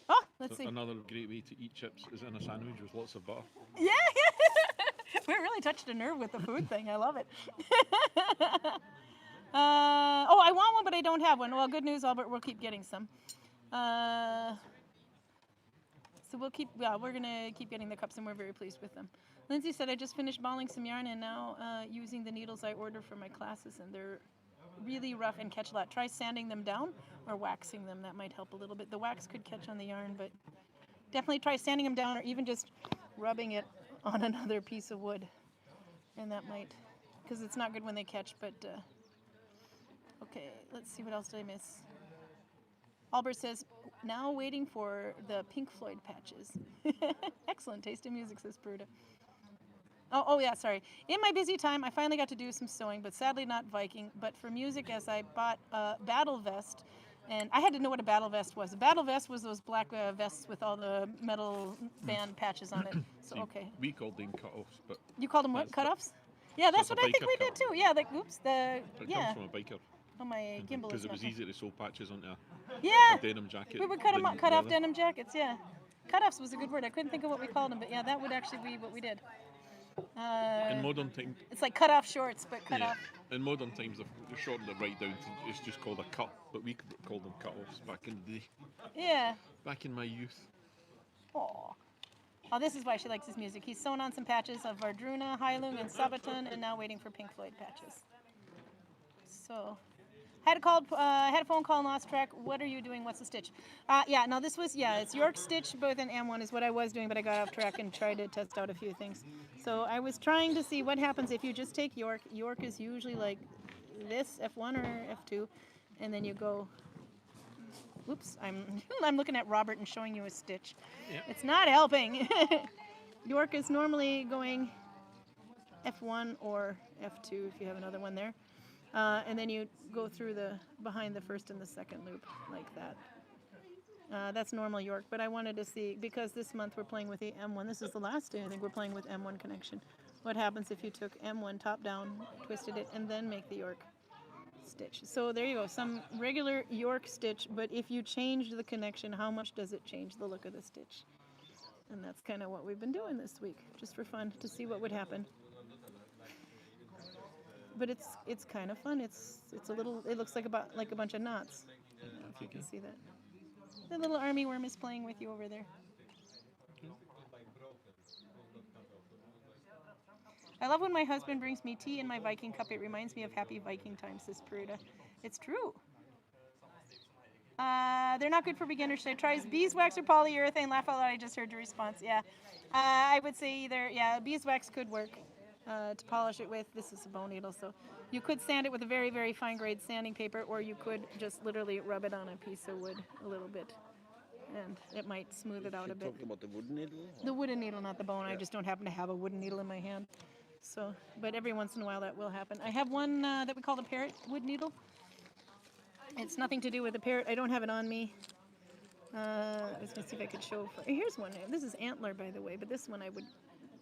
Oh, let's see. Another great way to eat chips is in a sandwich with lots of butter. Yeah. We really touched a nerve with the food thing. I love it. I want one, but I don't have one. Well, good news, Albert. We'll keep getting some. So we're going to keep getting the cups, and we're very pleased with them. Lindsay said, I just finished balling some yarn and now using the needles I order for my classes, and they're really rough and catch a lot. Try sanding them down or waxing them. That might help a little bit. The wax could catch on the yarn, but definitely try sanding them down or even just rubbing it on another piece of wood. And that might, because it's not good when they catch, but okay, let's see, what else did I miss? Albert says, now waiting for the Pink Floyd patches. Excellent taste in music, says Pruda. Oh yeah, sorry. In my busy time, I finally got to do some sewing, but sadly not Viking. But for music, as I bought a battle vest, and I had to know what a battle vest was. A battle vest was those black vests with all the metal band patches on it. So, okay. We called them cut-offs, but... You called them what? that's Cut-offs? Yeah, that's So what it's a I think we biker did too. Yeah, like, oops, It yeah. comes from a biker. Oh, my gimbal Because is it not was easier to sew patches onto Yeah. a denim jacket. We would cut than off leather. denim jackets, yeah. Cut-offs was a good word. I couldn't think of what we called them, but yeah, that would actually be what we did. In modern times, It's like cut-off shorts, but cut yeah, off. in modern times, they've shortened it right down to it's just called a cut, but we called them cut-offs back in the day. Yeah. Back in my youth. Aw. Oh, this is why she likes his music. He's sewn on some patches of Vardruna, Heilung, and Sabaton, and now waiting for Pink Floyd patches. So, had a phone call and lost track. What are you doing? What's the stitch? Yeah, no, this was, it's York stitch, both in M1 is what I was doing, but I got off track and tried to test out a few things. So I was trying to see what happens if you just take York. York is usually like this, F1 or F2, and then you go Oops, I'm looking at Robert and showing you a stitch. It's not helping. York is normally going F1 or F2 if you have another one there. And then you go through behind the first and the second loop like that. That's normal York, but I wanted to see, because this month we're playing with the M1. This is the last day I think we're playing with M1 connection. What happens if you took M1 top down, twisted it, and then make the York stitch? So there you go, some regular York stitch, but if you change the connection, how much does it change the look of the stitch? And that's kind of what we've been doing this week, just for fun, to see what would happen. But it's kind of fun. It's a little, it looks like a bunch of knots. I don't know if you can see that. The little army worm is playing with you over there. I love when my husband brings me tea in my Viking cup. It reminds me of happy Viking times, says Peruta. It's true. They're not good for beginners. Should I try beeswax or polyurethane? Laugh out loud, I just heard your response. Yeah. I would say either, yeah, beeswax could work to polish it with. This is a bone needle, so you could sand it with a very, very fine grade sanding paper, or you could just literally rub it on a piece of wood a little bit, and it might smooth it out a bit. Talking about the wooden needle? The wooden needle, not the bone. I just don't happen to have a wooden needle in my hand. So, but every once in a while that will happen. I have one that we call the parrot wood needle. It's nothing to do with the parrot. I don't have it on me. I was going to see if I could show. Here's one. This is antler, by the way, but this one I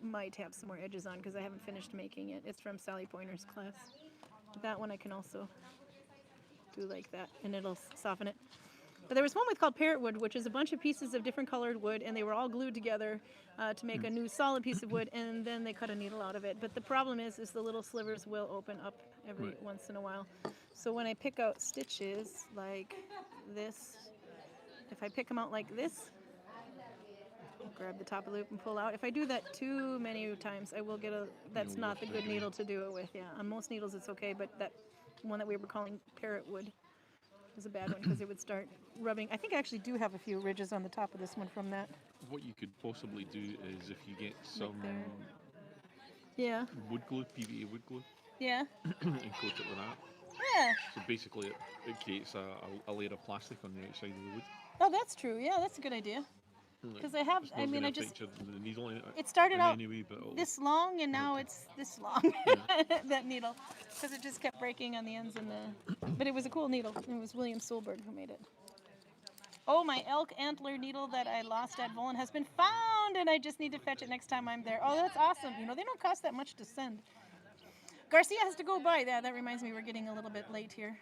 might have some more edges on because I haven't finished making it. It's from Sally Pointer's class. But that one I can also do like that, and it'll soften it. But there was one called parrot wood, which is a bunch of pieces of different colored wood, and they were all glued together to make a new solid piece of wood, and then they cut a needle out of it. But the problem is the little slivers will open up every once in a while. So when I pick out stitches like this, if I pick them out like this, grab the top of the loop and pull out. If I do that too many times, I will get that's not the good needle to do it with. Yeah, on most needles it's okay, but that one that we were calling parrot wood is a bad one because it would start rubbing. I think I actually do have a few ridges on the top of this one from that. What you could possibly do is if you get some Yeah. wood glue, PVA wood glue, Yeah. and coat it with that. Yeah. So basically it creates a layer of plastic on the outside of the wood. Oh, that's true. Yeah, that's a good idea. Because I have, It's not I mean, gonna I just, affect the needle it started in out any way, but it'll- this long and now it's this long, that needle. Because it just kept breaking on the ends and but it was a cool needle. It was William Solberg who made it. Oh, my elk antler needle that I lost at Vollen has been found and I just need to fetch it next time I'm there. Oh, that's awesome. You know, they don't cost that much to send. Garcia has to go by. That reminds me we're getting a little bit late here.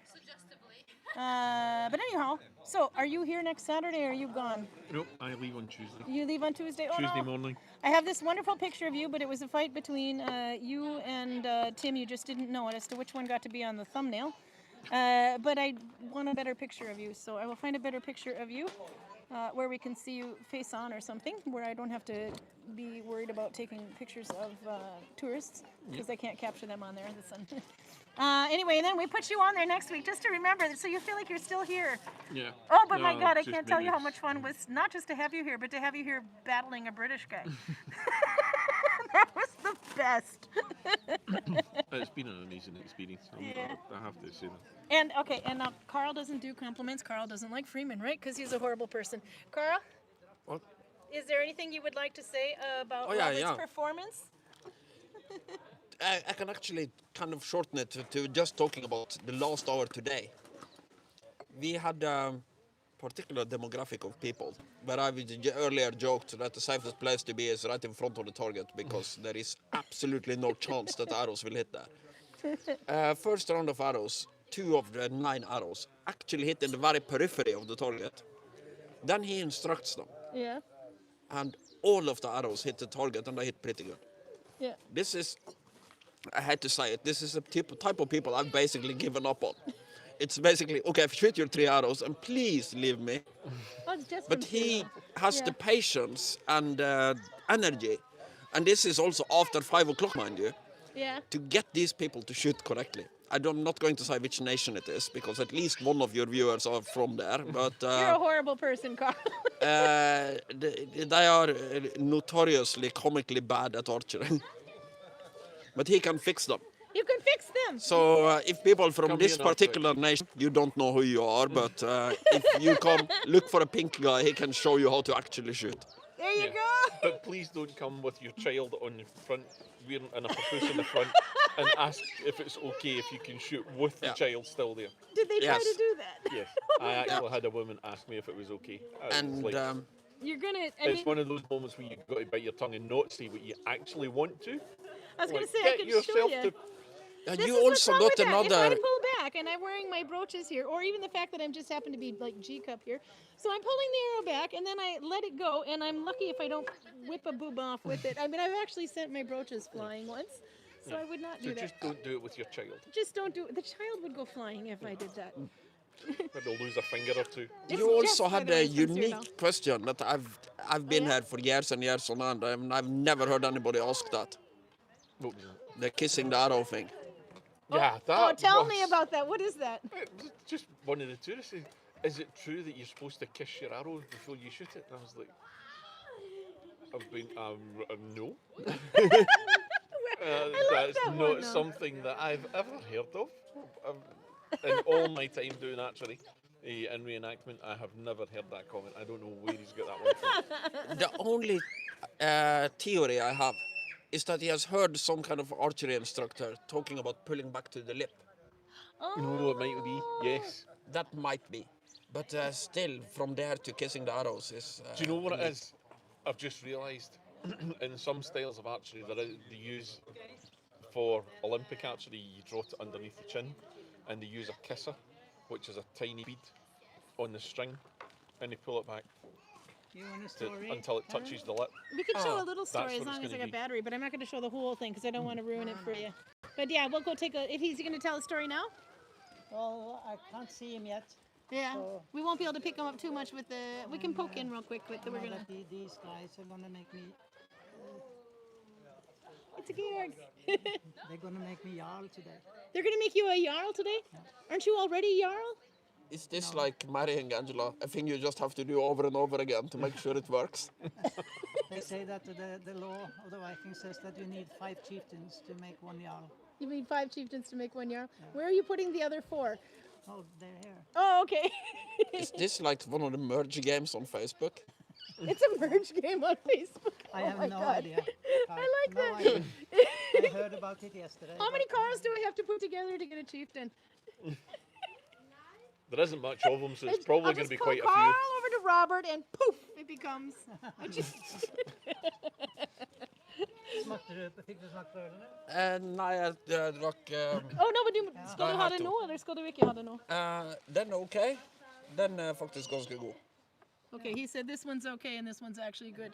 But anyhow, so are you here next Saturday or are you gone? Nope, I leave on Tuesday. You leave on Tuesday? Oh, Tuesday no. morning. I have this wonderful picture of you, but it was a fight between you and Tim. You just didn't know it as to which one got to be on the thumbnail. But I want a better picture of you, so I will find a better picture of you where we can see you face on or something, where I don't have to be worried about taking pictures of tourists because I can't capture them on there in the sun. Anyway, and then we put you on there next week just to remember, so you feel like you're still here. Yeah. Oh, but my No, God, I just can't tell you how memories. much fun was not just to have you here, but to have you here battling a British guy. That was the best. It's been an amazing experience. I have to say that. And okay, and now Karl doesn't do compliments. Karl doesn't like Freeman, right? Because he's a horrible person. Karl? What? Is there anything you would like to say about Oh, yeah, Robert's yeah. performance? I can actually kind of shorten it to just talking about the last hour today. We had a particular demographic of people, where I earlier joked that the safest place to be is right in front of the target because there is absolutely no chance that arrows will hit there. First round of arrows, 2 of the 9 arrows actually hit in the very periphery of the target. Then he instructs them, Yeah. and all of the arrows hit the target, and they hit pretty good. Yeah. This is, I had to say it, this is a type of people I've basically given up on. It's basically, okay, shoot your 3 arrows and please leave me. Oh, it's just But from he Freeman. has the patience and energy, and this is also after 5 o'clock, mind you, Yeah. to get these people to shoot correctly. I'm not going to say which nation it is, because at least one of your viewers are from there, but You're a horrible person, Karl. they are notoriously comically bad at archery. But he can fix them. You can fix them. So if people from Come this here now, particular nation, you don't know who you are, but if you come look for a pink guy, he can show you how to actually shoot. There you Yeah. go. But please don't come with your child on the front, wearing and a papoose in the front, and ask if it's okay if you can shoot with the Yeah. child still there. Did they try Yes. to do that? Yes, I actually had a woman ask me if it was okay. It's And like, You're gonna. I it's mean, one of those moments where you've got to bite your tongue and not say what you actually want to. I was gonna Like, say I get could show yourself you. to. This you is what's also wrong got with that. If I another. pull back and I'm wearing my brooches here, or even the fact that I'm just happen to be like G cup here, so I'm pulling the arrow back and then I let it go, and I'm lucky if I don't whip a boob off with it. I mean, I've actually sent my brooches flying once, so I would not do So that. just don't do it with your child. Just don't do it. The child would go flying if I did that. Or they'll lose a finger or two. It's You Jess, also by had the way, a it's from unique Cyrano. question that I've been yeah? here for years and years on end, and I've never heard anybody ask that. What was it? The kissing the arrow thing. Yeah, that Oh, tell me was- about that. What is that? Just one of the tourists said, is it true that you're supposed to kiss your arrows before you shoot it? And I was like, I've been, no. That's that not one, though. something that I've ever heard of. In all my time doing archery and reenactment, I have never heard that comment. I don't know where he's got that one from. The only theory I have is that he has heard some kind of archery instructor talking about pulling back to the lip. No, it might be, yes. That might be. But still, from there to kissing the arrows is... Do you know what it is? I've just realised in some styles of archery that they use for Olympic archery, you draw it underneath the chin, and they use a kisser, which is a tiny bead on the string, and they pull it back You want a story? until it touches the lip. We could show a little that's story as what long it's as I gonna got be. battery, but I'm not going to show the whole thing because I don't want to ruin it for you. But yeah, we'll go take a. If he's going to tell a story now, Well, I can't see him yet. yeah, So- we won't be able to pick him up too much with the. We can poke in real quick, but we're Know gonna. that these guys are gonna make me. It's a Georg. They're gonna make me Jarl today. They're going to make you a Jarl today. Aren't you already Jarl? Is this like marrying Angela? A thing you just have to do over and over again to make sure it works? They say that the law of the Vikings says that you need 5 chieftains to make one Jarl. You need 5 chieftains to make one Jarl. Where are you putting the other 4? Oh, they're here. Oh, okay. Is this like one of the merge games on Facebook? It's a merge game on Facebook. I Oh have my no God. idea. I like No that. idea. I heard about it yesterday. How many but, cars do I have to put together to get a chieftain? There isn't much of them, so it's probably I'll going to just be pull quite a Karl few. over to Robert, and poof, it becomes a chieftain. Smakte du, fikk du smakt på ølene? Nei, jeg drakk Oh no, men du skal Nei, du ha her det to. nå, eller skal du ikke ha det nå? Den er OK. Den er faktisk ganske god. Okay, he said this one's okay and this one's actually good.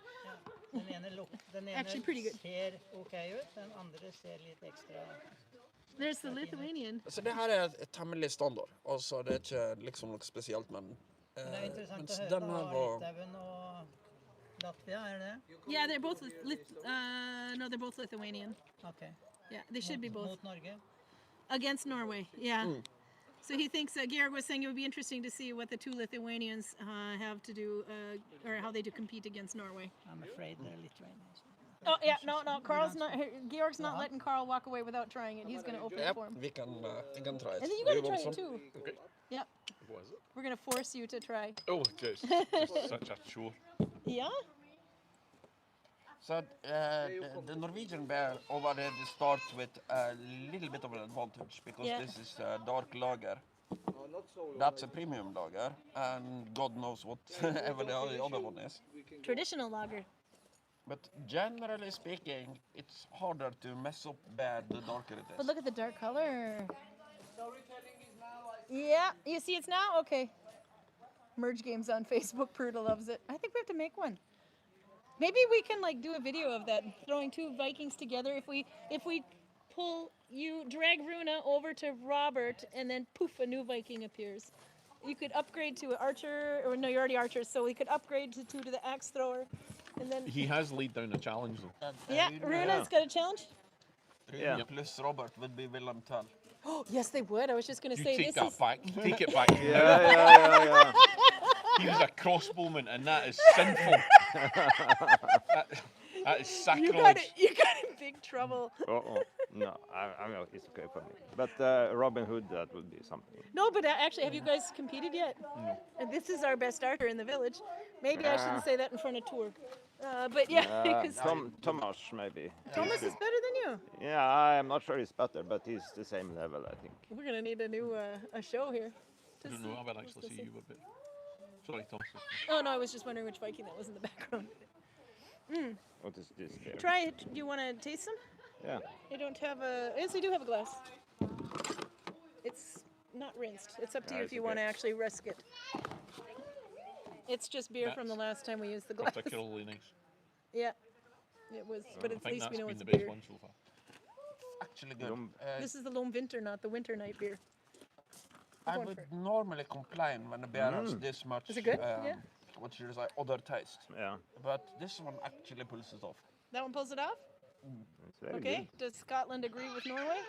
Den ene, den ene Actually pretty good. ser ok ut, den andre ser litt ekstra. There's the Lithuanian. Så det her er temmelig standard. Altså, det er ikke liksom noe spesielt, men Men det er interessant mens å høre den da, her var Litauen og Latvia, er det? Yeah, they're both no, they're both Lithuanian. Ok. Yeah, they should be both Mot Norge? against Norway. Yeah. So he thinks Georg was saying it would be interesting to see what the 2 Lithuanians have to do, or how they do compete against Norway. I'm afraid they're Lithuanians. Oh yeah, no, Karl's not. Georg's not letting Karl walk away without trying it. He's going to open it Yep, for him. vi kan try it. And then you Do got to want try it some? too. Okay. Yep. What is it? We're going to force you to try. Oh, just such a chore. Yeah. So the Norwegian bear over there starts with a little bit of an advantage because Yeah. this is a dark lager. That's a premium lager, and God knows what ever the other one is. Traditional lager. But generally speaking, it's harder to mess up bear the darker it But is. look at the dark color. Yeah, you see it's now? Okay. Merge games on Facebook. Pruda loves it. I think we have to make one. Maybe we can like do a video of that, throwing 2 Vikings together. If we pull drag Runa over to Robert, and then poof, a new Viking appears. You could upgrade to an archer, or no, you're already archer, so we could upgrade to the axe thrower, and then He has laid down a challenge, though. yeah, Runa's got a challenge. Yeah. Plus Robert would be Willem Tell. Oh yes, they would. I was just gonna You say take this that is. back. Take it back. Yeah. He was a crossbowman, and that is sinful. that is You got sacrilege. it. You got in big trouble. Uh-oh. No, I know it's okay for me. But Robin Hood, that would be something. No, but actually, have you guys competed yet? No. And this is our best archer in the village. Maybe I Ah. shouldn't say that in front of Torg. But yeah, because Thomas maybe. Thomas is better than you. Yeah, I'm not sure he's better, but he's the same level, I think. We're gonna need a new a show here. I don't know. I would actually see you a bit. Sorry, Thomas. Oh no, I was just wondering which Viking that was in the background. What is this here? Try it. Do you want to taste some? Yeah. I don't have a. Yes, I do have a glass. It's not rinsed. It's up to you if it's you want to okay. actually risk it. It's just beer from the last time we used the glass. Particularly nice. Yeah, it was. But I at think least we that's know been it's the best beer. one so far. Actually good. This is the Lone Winter, not the Winter Night beer. I going would for it. normally complain when the beer has this much. Is it good? Yeah. What should I say? Other taste. Yeah. But this one actually pulls it off. That one pulls it off. It's very Okay. Does Scotland agree with Norway?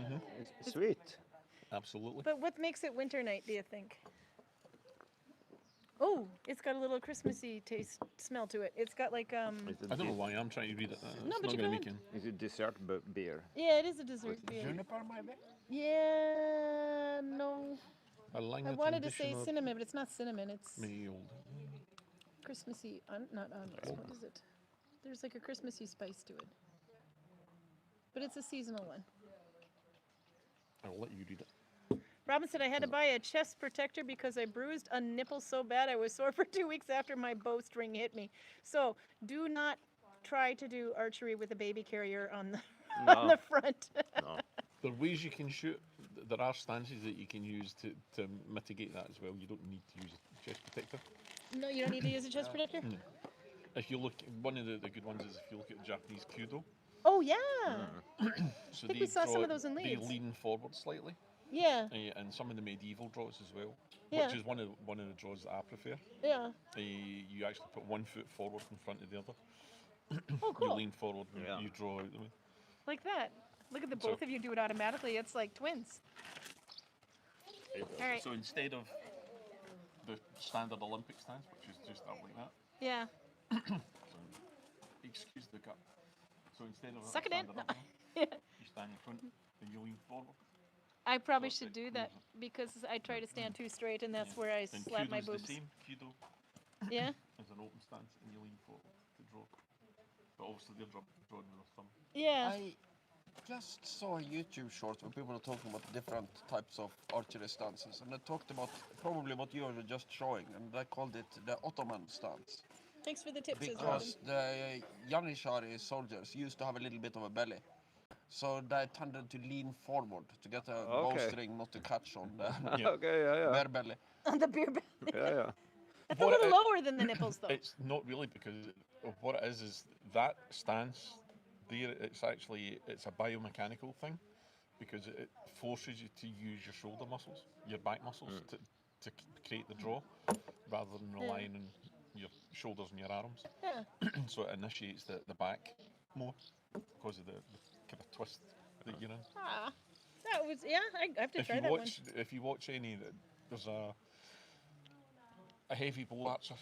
good. It's sweet. Absolutely. But what makes it Winter Night? Do you think? Oh, it's got a little Christmassy taste, smell to it. It's got like I don't know why I'm trying to read it. It's No, but not you going to go make ahead. it. Is it dessert beer? Yeah, it is a dessert beer. Juniper maybe? Yeah, no. A line I of wanted to say tradition of cinnamon, but it's not cinnamon. It's me old. Christmassy. Not onions. What is it? There's like a Christmassy spice to it. But it's a seasonal one. I'll let you read it. Robin said I had to buy a chest protector because I bruised a nipple so bad I was sore for 2 weeks after my bowstring hit me. So do not try to do archery with a baby carrier on the on the front. No. There are ways you can shoot. There are stances that you can use to mitigate that as well. You don't need to use a chest protector. No, you don't need to use a chest protector? If you look, one of the good ones is if you look at Japanese Kudo. Oh yeah. So think we saw some of those in They Leeds. lean forward slightly. Yeah. And some of the medieval draws as well, Yeah. which is one of the draws that I prefer. Yeah. You actually put 1 foot forward in front of the other. Oh, You cool. lean forward and you draw out the way. Like that. Look at the So- both of you do it automatically. It's like twins. All right. So instead of the standard Olympic stance, which is just up like that, Yeah. so, excuse the cup. So instead of Suck it in. standard No. up there, you stand in front and you lean forward. I probably So should it do that cruises. because I try to stand too straight and that's Yeah. where I And slap my Kudo's boobs. the same. Kudo Yeah. is an open stance and you lean forward to draw. But obviously they're drawing with their thumb. Yeah. I just saw a YouTube short where people are talking about different types of archery stances, and they talked about probably what you were just showing, and they called it the Ottoman stance. Thanks for the tips, says Robin. Because the Janishari soldiers used to have a little bit of a belly. So they tended to lean forward to get a bowstring not to catch on the Yeah. Okay, yeah. bare belly. On the beer belly. Yeah. That's a What little it- lower than the nipples though. It's not really, because of what it is that stance there, it's a biomechanical thing, because it forces you to use your shoulder muscles, your back muscles, to create the draw, rather than relying on your shoulders and your arms. Yeah. So it initiates the back more because of the kind of twist that you're in. Ah. That was I have to try that one. If you watch any, there's a heavy bow archer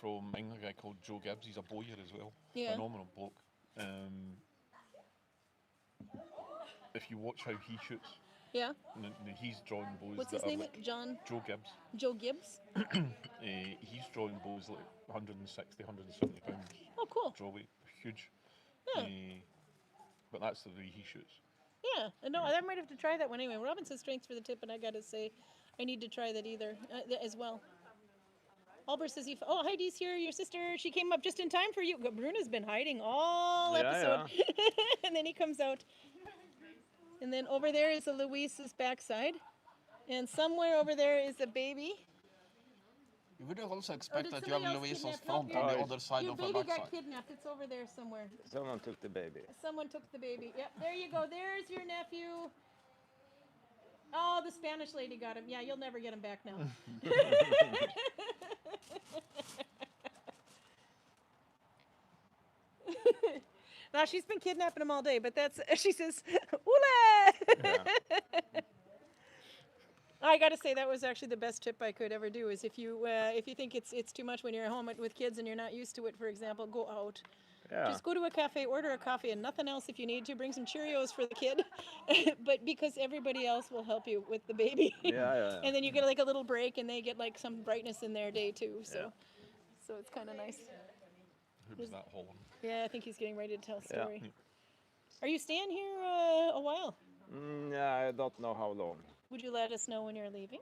from England, a guy called Joe Gibbs. He's a bowyer as well. Yeah. Phenomenal bloke. If you watch how he shoots, Yeah. and he's drawing bows. What's that his are name? like John Joe Gibbs. Joe Gibbs? He's drawing bows like 160, 170 pounds Oh, cool. draw weight, huge. Yeah. But that's the way he shoots. Yeah. No, I might have to try that one anyway. Robin says thanks for the tip, and I gotta say, I need to try that as well. Albert says Heidi's here, your sister. She came up just in time for you. Bruno's been hiding all episode. And then he comes out. And then over there is Louise's backside. And somewhere over there is a baby. You would also expect did that you have somebody else Louisa's kidnap front on the you? other side Your of her baby got backside. kidnapped. It's over there somewhere. Someone took the baby. Someone took the baby. Yep, there you go. There's your nephew. Oh, the Spanish lady got him. Yeah, you'll never get him back now. Now, she's been kidnapping him all day, but she says, "Oula!" I got to say, that was actually the best tip I could ever do, is if you think it's too much when you're at home with kids and you're not used to it, for example, go out. Yeah. Just go to a cafe, order a coffee and nothing else if you need to. Bring some Cheerios for the kid. But because everybody else will help you with the baby. Yeah. And then you get like a little break and they get like some brightness in their day too. So Yeah. so it's kind of nice. Who's that Holland? Yeah, I think he's getting ready to tell a Yeah. story. Are you staying here a while? Yeah, I don't know how long. Would you let us know when you're leaving?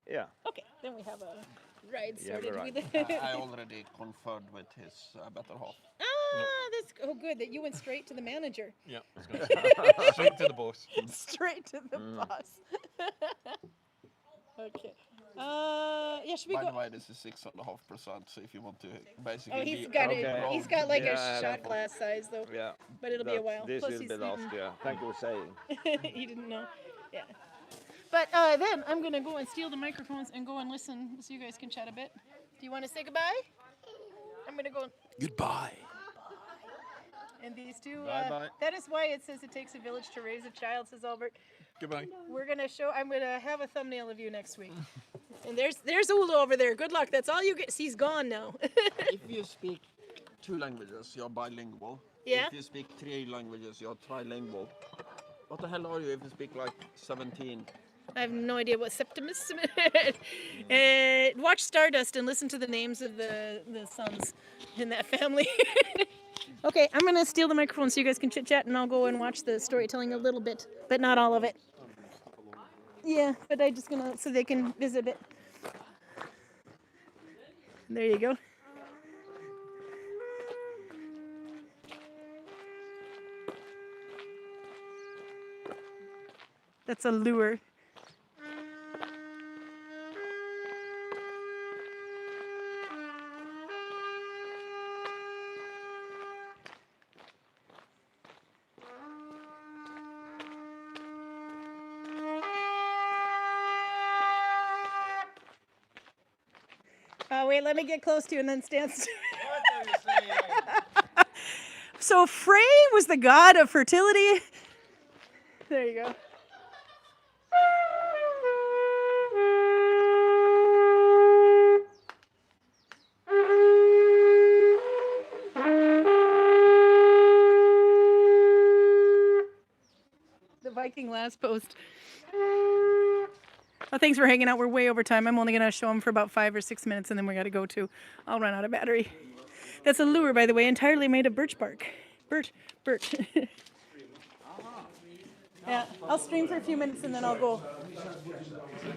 Yeah. Okay, then we have a ride You have a sorted ride. with I already conferred with his better half. That's good that you went straight to the manager. Yeah. Straight to the boss. Straight to the boss. Okay. Yeah, should we By go? the way, this is 6.5%. So if you want to basically Oh, he's be got Okay. it. He's got like Yeah, a shot glass size though, Yeah. but it'll be a while. This Plus will he's be last. eaten. Yeah. Thank you for saying. He didn't know. Yeah. But then I'm gonna go and steal the microphones and go and listen so you guys can chat a bit. Do you want to say goodbye? I'm gonna go. Goodbye. And these two. Bye-bye. That is why it says it takes a village to raise a child, says Albert. Goodbye. We're gonna show. I'm gonna have a thumbnail of you next week. And there's Ula over there. Good luck. That's all you get. He's gone now. If you speak 2 languages, you're bilingual. Yeah. If you speak 3 languages, you're trilingual. What the hell are you if you speak like 17? I have no idea what Septimus. Watch Stardust and listen to the names of the sons in that family. Okay, I'm gonna steal the microphone so you guys can chit chat, and I'll go and watch the storytelling a little bit, but not all of it. Yeah, but I just gonna so they can visit it. There you go. That's a lure. Wait, let me get close to you and then stand still. So Frey was the god of fertility. There you go. The Viking last post. Well, thanks for hanging out. We're way over time. I'm only going to show them for about 5 or 6 minutes, and then we got to go too. I'll run out of battery. That's a lure, by the way, entirely made of birch bark. Birch. Yeah, I'll stream for a few minutes, and then I'll go.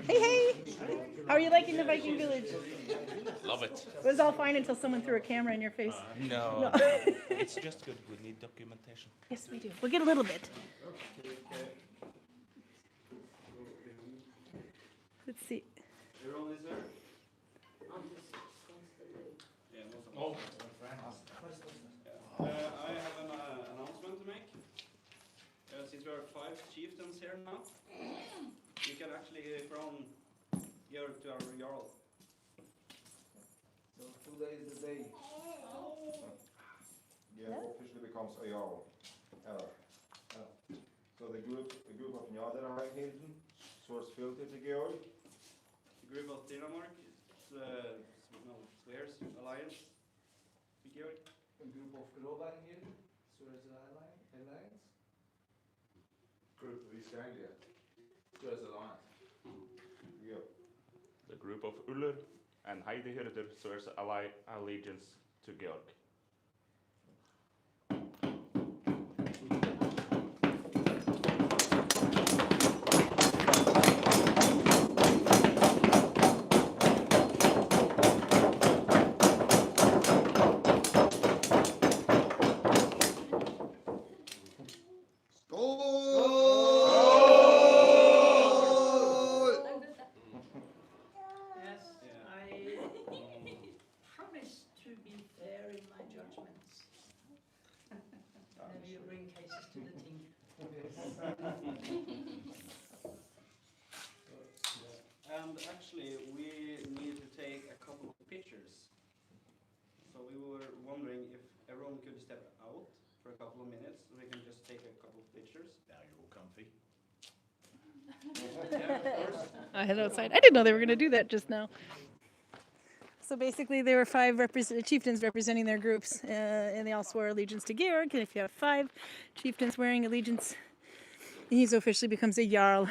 Hey! How are you liking the Viking village? Love it. It was all fine until someone threw a camera in your face. No, it's just good. We need documentation. Yes, we do. We'll get a little bit. Let's see. I have an announcement to make. Since we are 5 chieftains here now, you can actually crown Georg to our Jarl. So today is the day. Georg officially becomes a Jarl. So the group of Njader are hidden, swords fealty to Georg. The group of Dinamark swears alliance to Georg. A group of Gudvangen swears alliance. Group of East Anglia swears alliance. Yep. The group of Uller and Heidi Hyrder swears allegiance to Georg. And actually, we need to take a couple of pictures. So we were wondering if everyone could step out for a couple of minutes, so we can just take a couple of pictures. Now you're all comfy. Yeah, of course. I head outside. I didn't know they were going to do that just now. So basically, there were 5 chieftains representing their groups, and they all swore allegiance to Georg. And if you have 5 chieftains wearing allegiance, he officially becomes a jarl.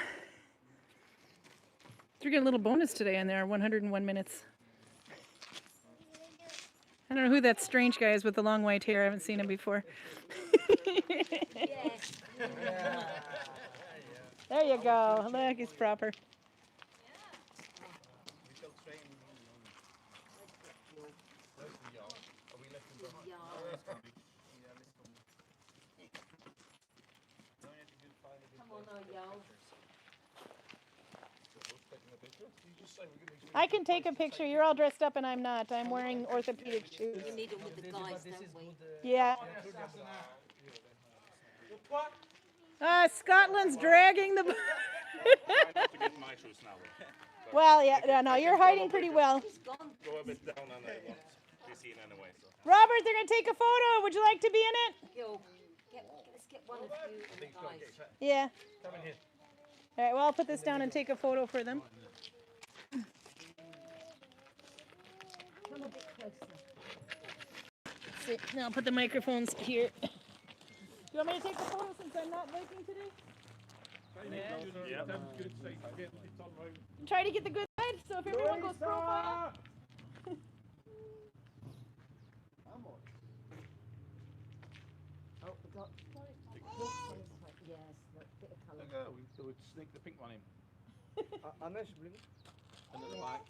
We're getting a little bonus today on there, 101 minutes. I don't know who that strange guy is with the long white hair. I haven't seen him before. There you go. Look, he's proper. I can take a picture. You're all dressed up and I'm not. I'm wearing orthopedic shoes. We need it with the guys, don't we? Yeah. Scotland's dragging the... Well, yeah, no, you're hiding pretty well. Go a bit down and I won't be seen anyway. So. Robert, they're going to take a photo. Would you like to be in it? Yo, let's get one of you and the guys. Yeah. All right, well, I'll put this down and take a photo for them. Come a bit closer. See, now I'll put the microphones here. Do you want me to take the photo since I'm not Viking today? Try to get the good side, so if everyone goes profile. Oh, we got yes, a bit of colour. We would sneak the pink one in.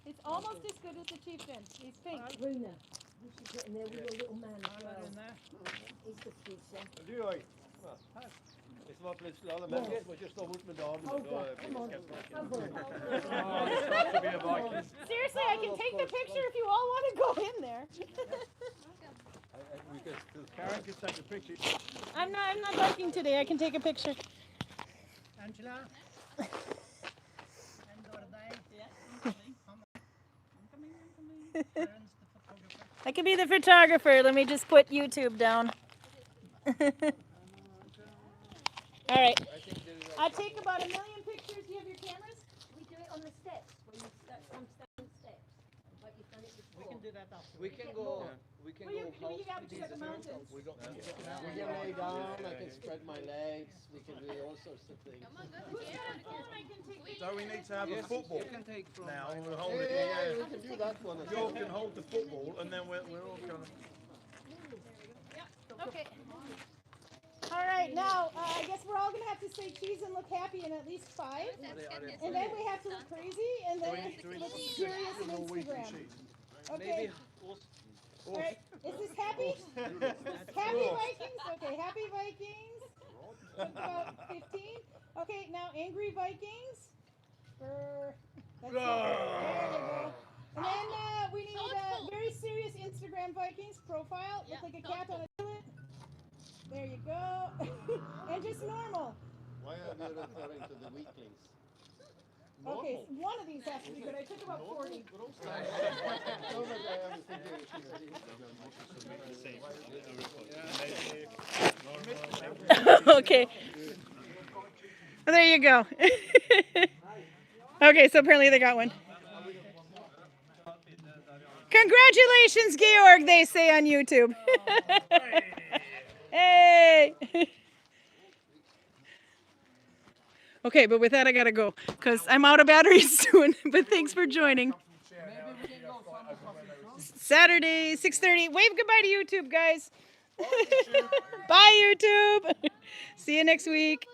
It's almost as good as the chieftain. He's pink. Runa, you should get in there with your little man as well. He's the future. Hvis det var plutselig alle mennesker, må ikke stå bort med damen. Seriously, I can take the picture if you all want to go in there. Karen can take a picture. I'm not Viking today. I can take a picture. Angela? And I can be the photographer. Let me just put YouTube down. All right. I take about 1 million pictures. Do you have your cameras? We do it on the steps, when you step on stone steps. But you've done it before. We can do that after. We can go. We can Well, go. you got to check the mountains. We can lay down. I can spread my legs. We can do all sorts of things. Who's got a phone I can take So we need to have a football now. We'll hold it. Yeah, we can do that one. You can hold the football, and then we're all kind of. Okay. All right, now I guess we're all going to have to say cheese and look happy in at least 5. And then we have to look crazy and then look serious on Instagram. Okay. All right, is this happy? Happy Vikings? Okay, happy Vikings. Look about 15. Okay, now angry Vikings. That's it. There you go. And then we need a very serious Instagram Vikings profile. Look like a cat on a toilet. There you go. And just normal. Why are you referring to the weaklings? Okay, one of these has to be good. I took about 40. Okay. Well, there you go. Okay, so apparently they got one. Congratulations, Georg, they say on YouTube. Hey! Okay, but with that I gotta go because I'm out of batteries soon. But thanks for joining. Saturday, 6:30. Wave goodbye to YouTube, guys. Bye, YouTube. See you next week.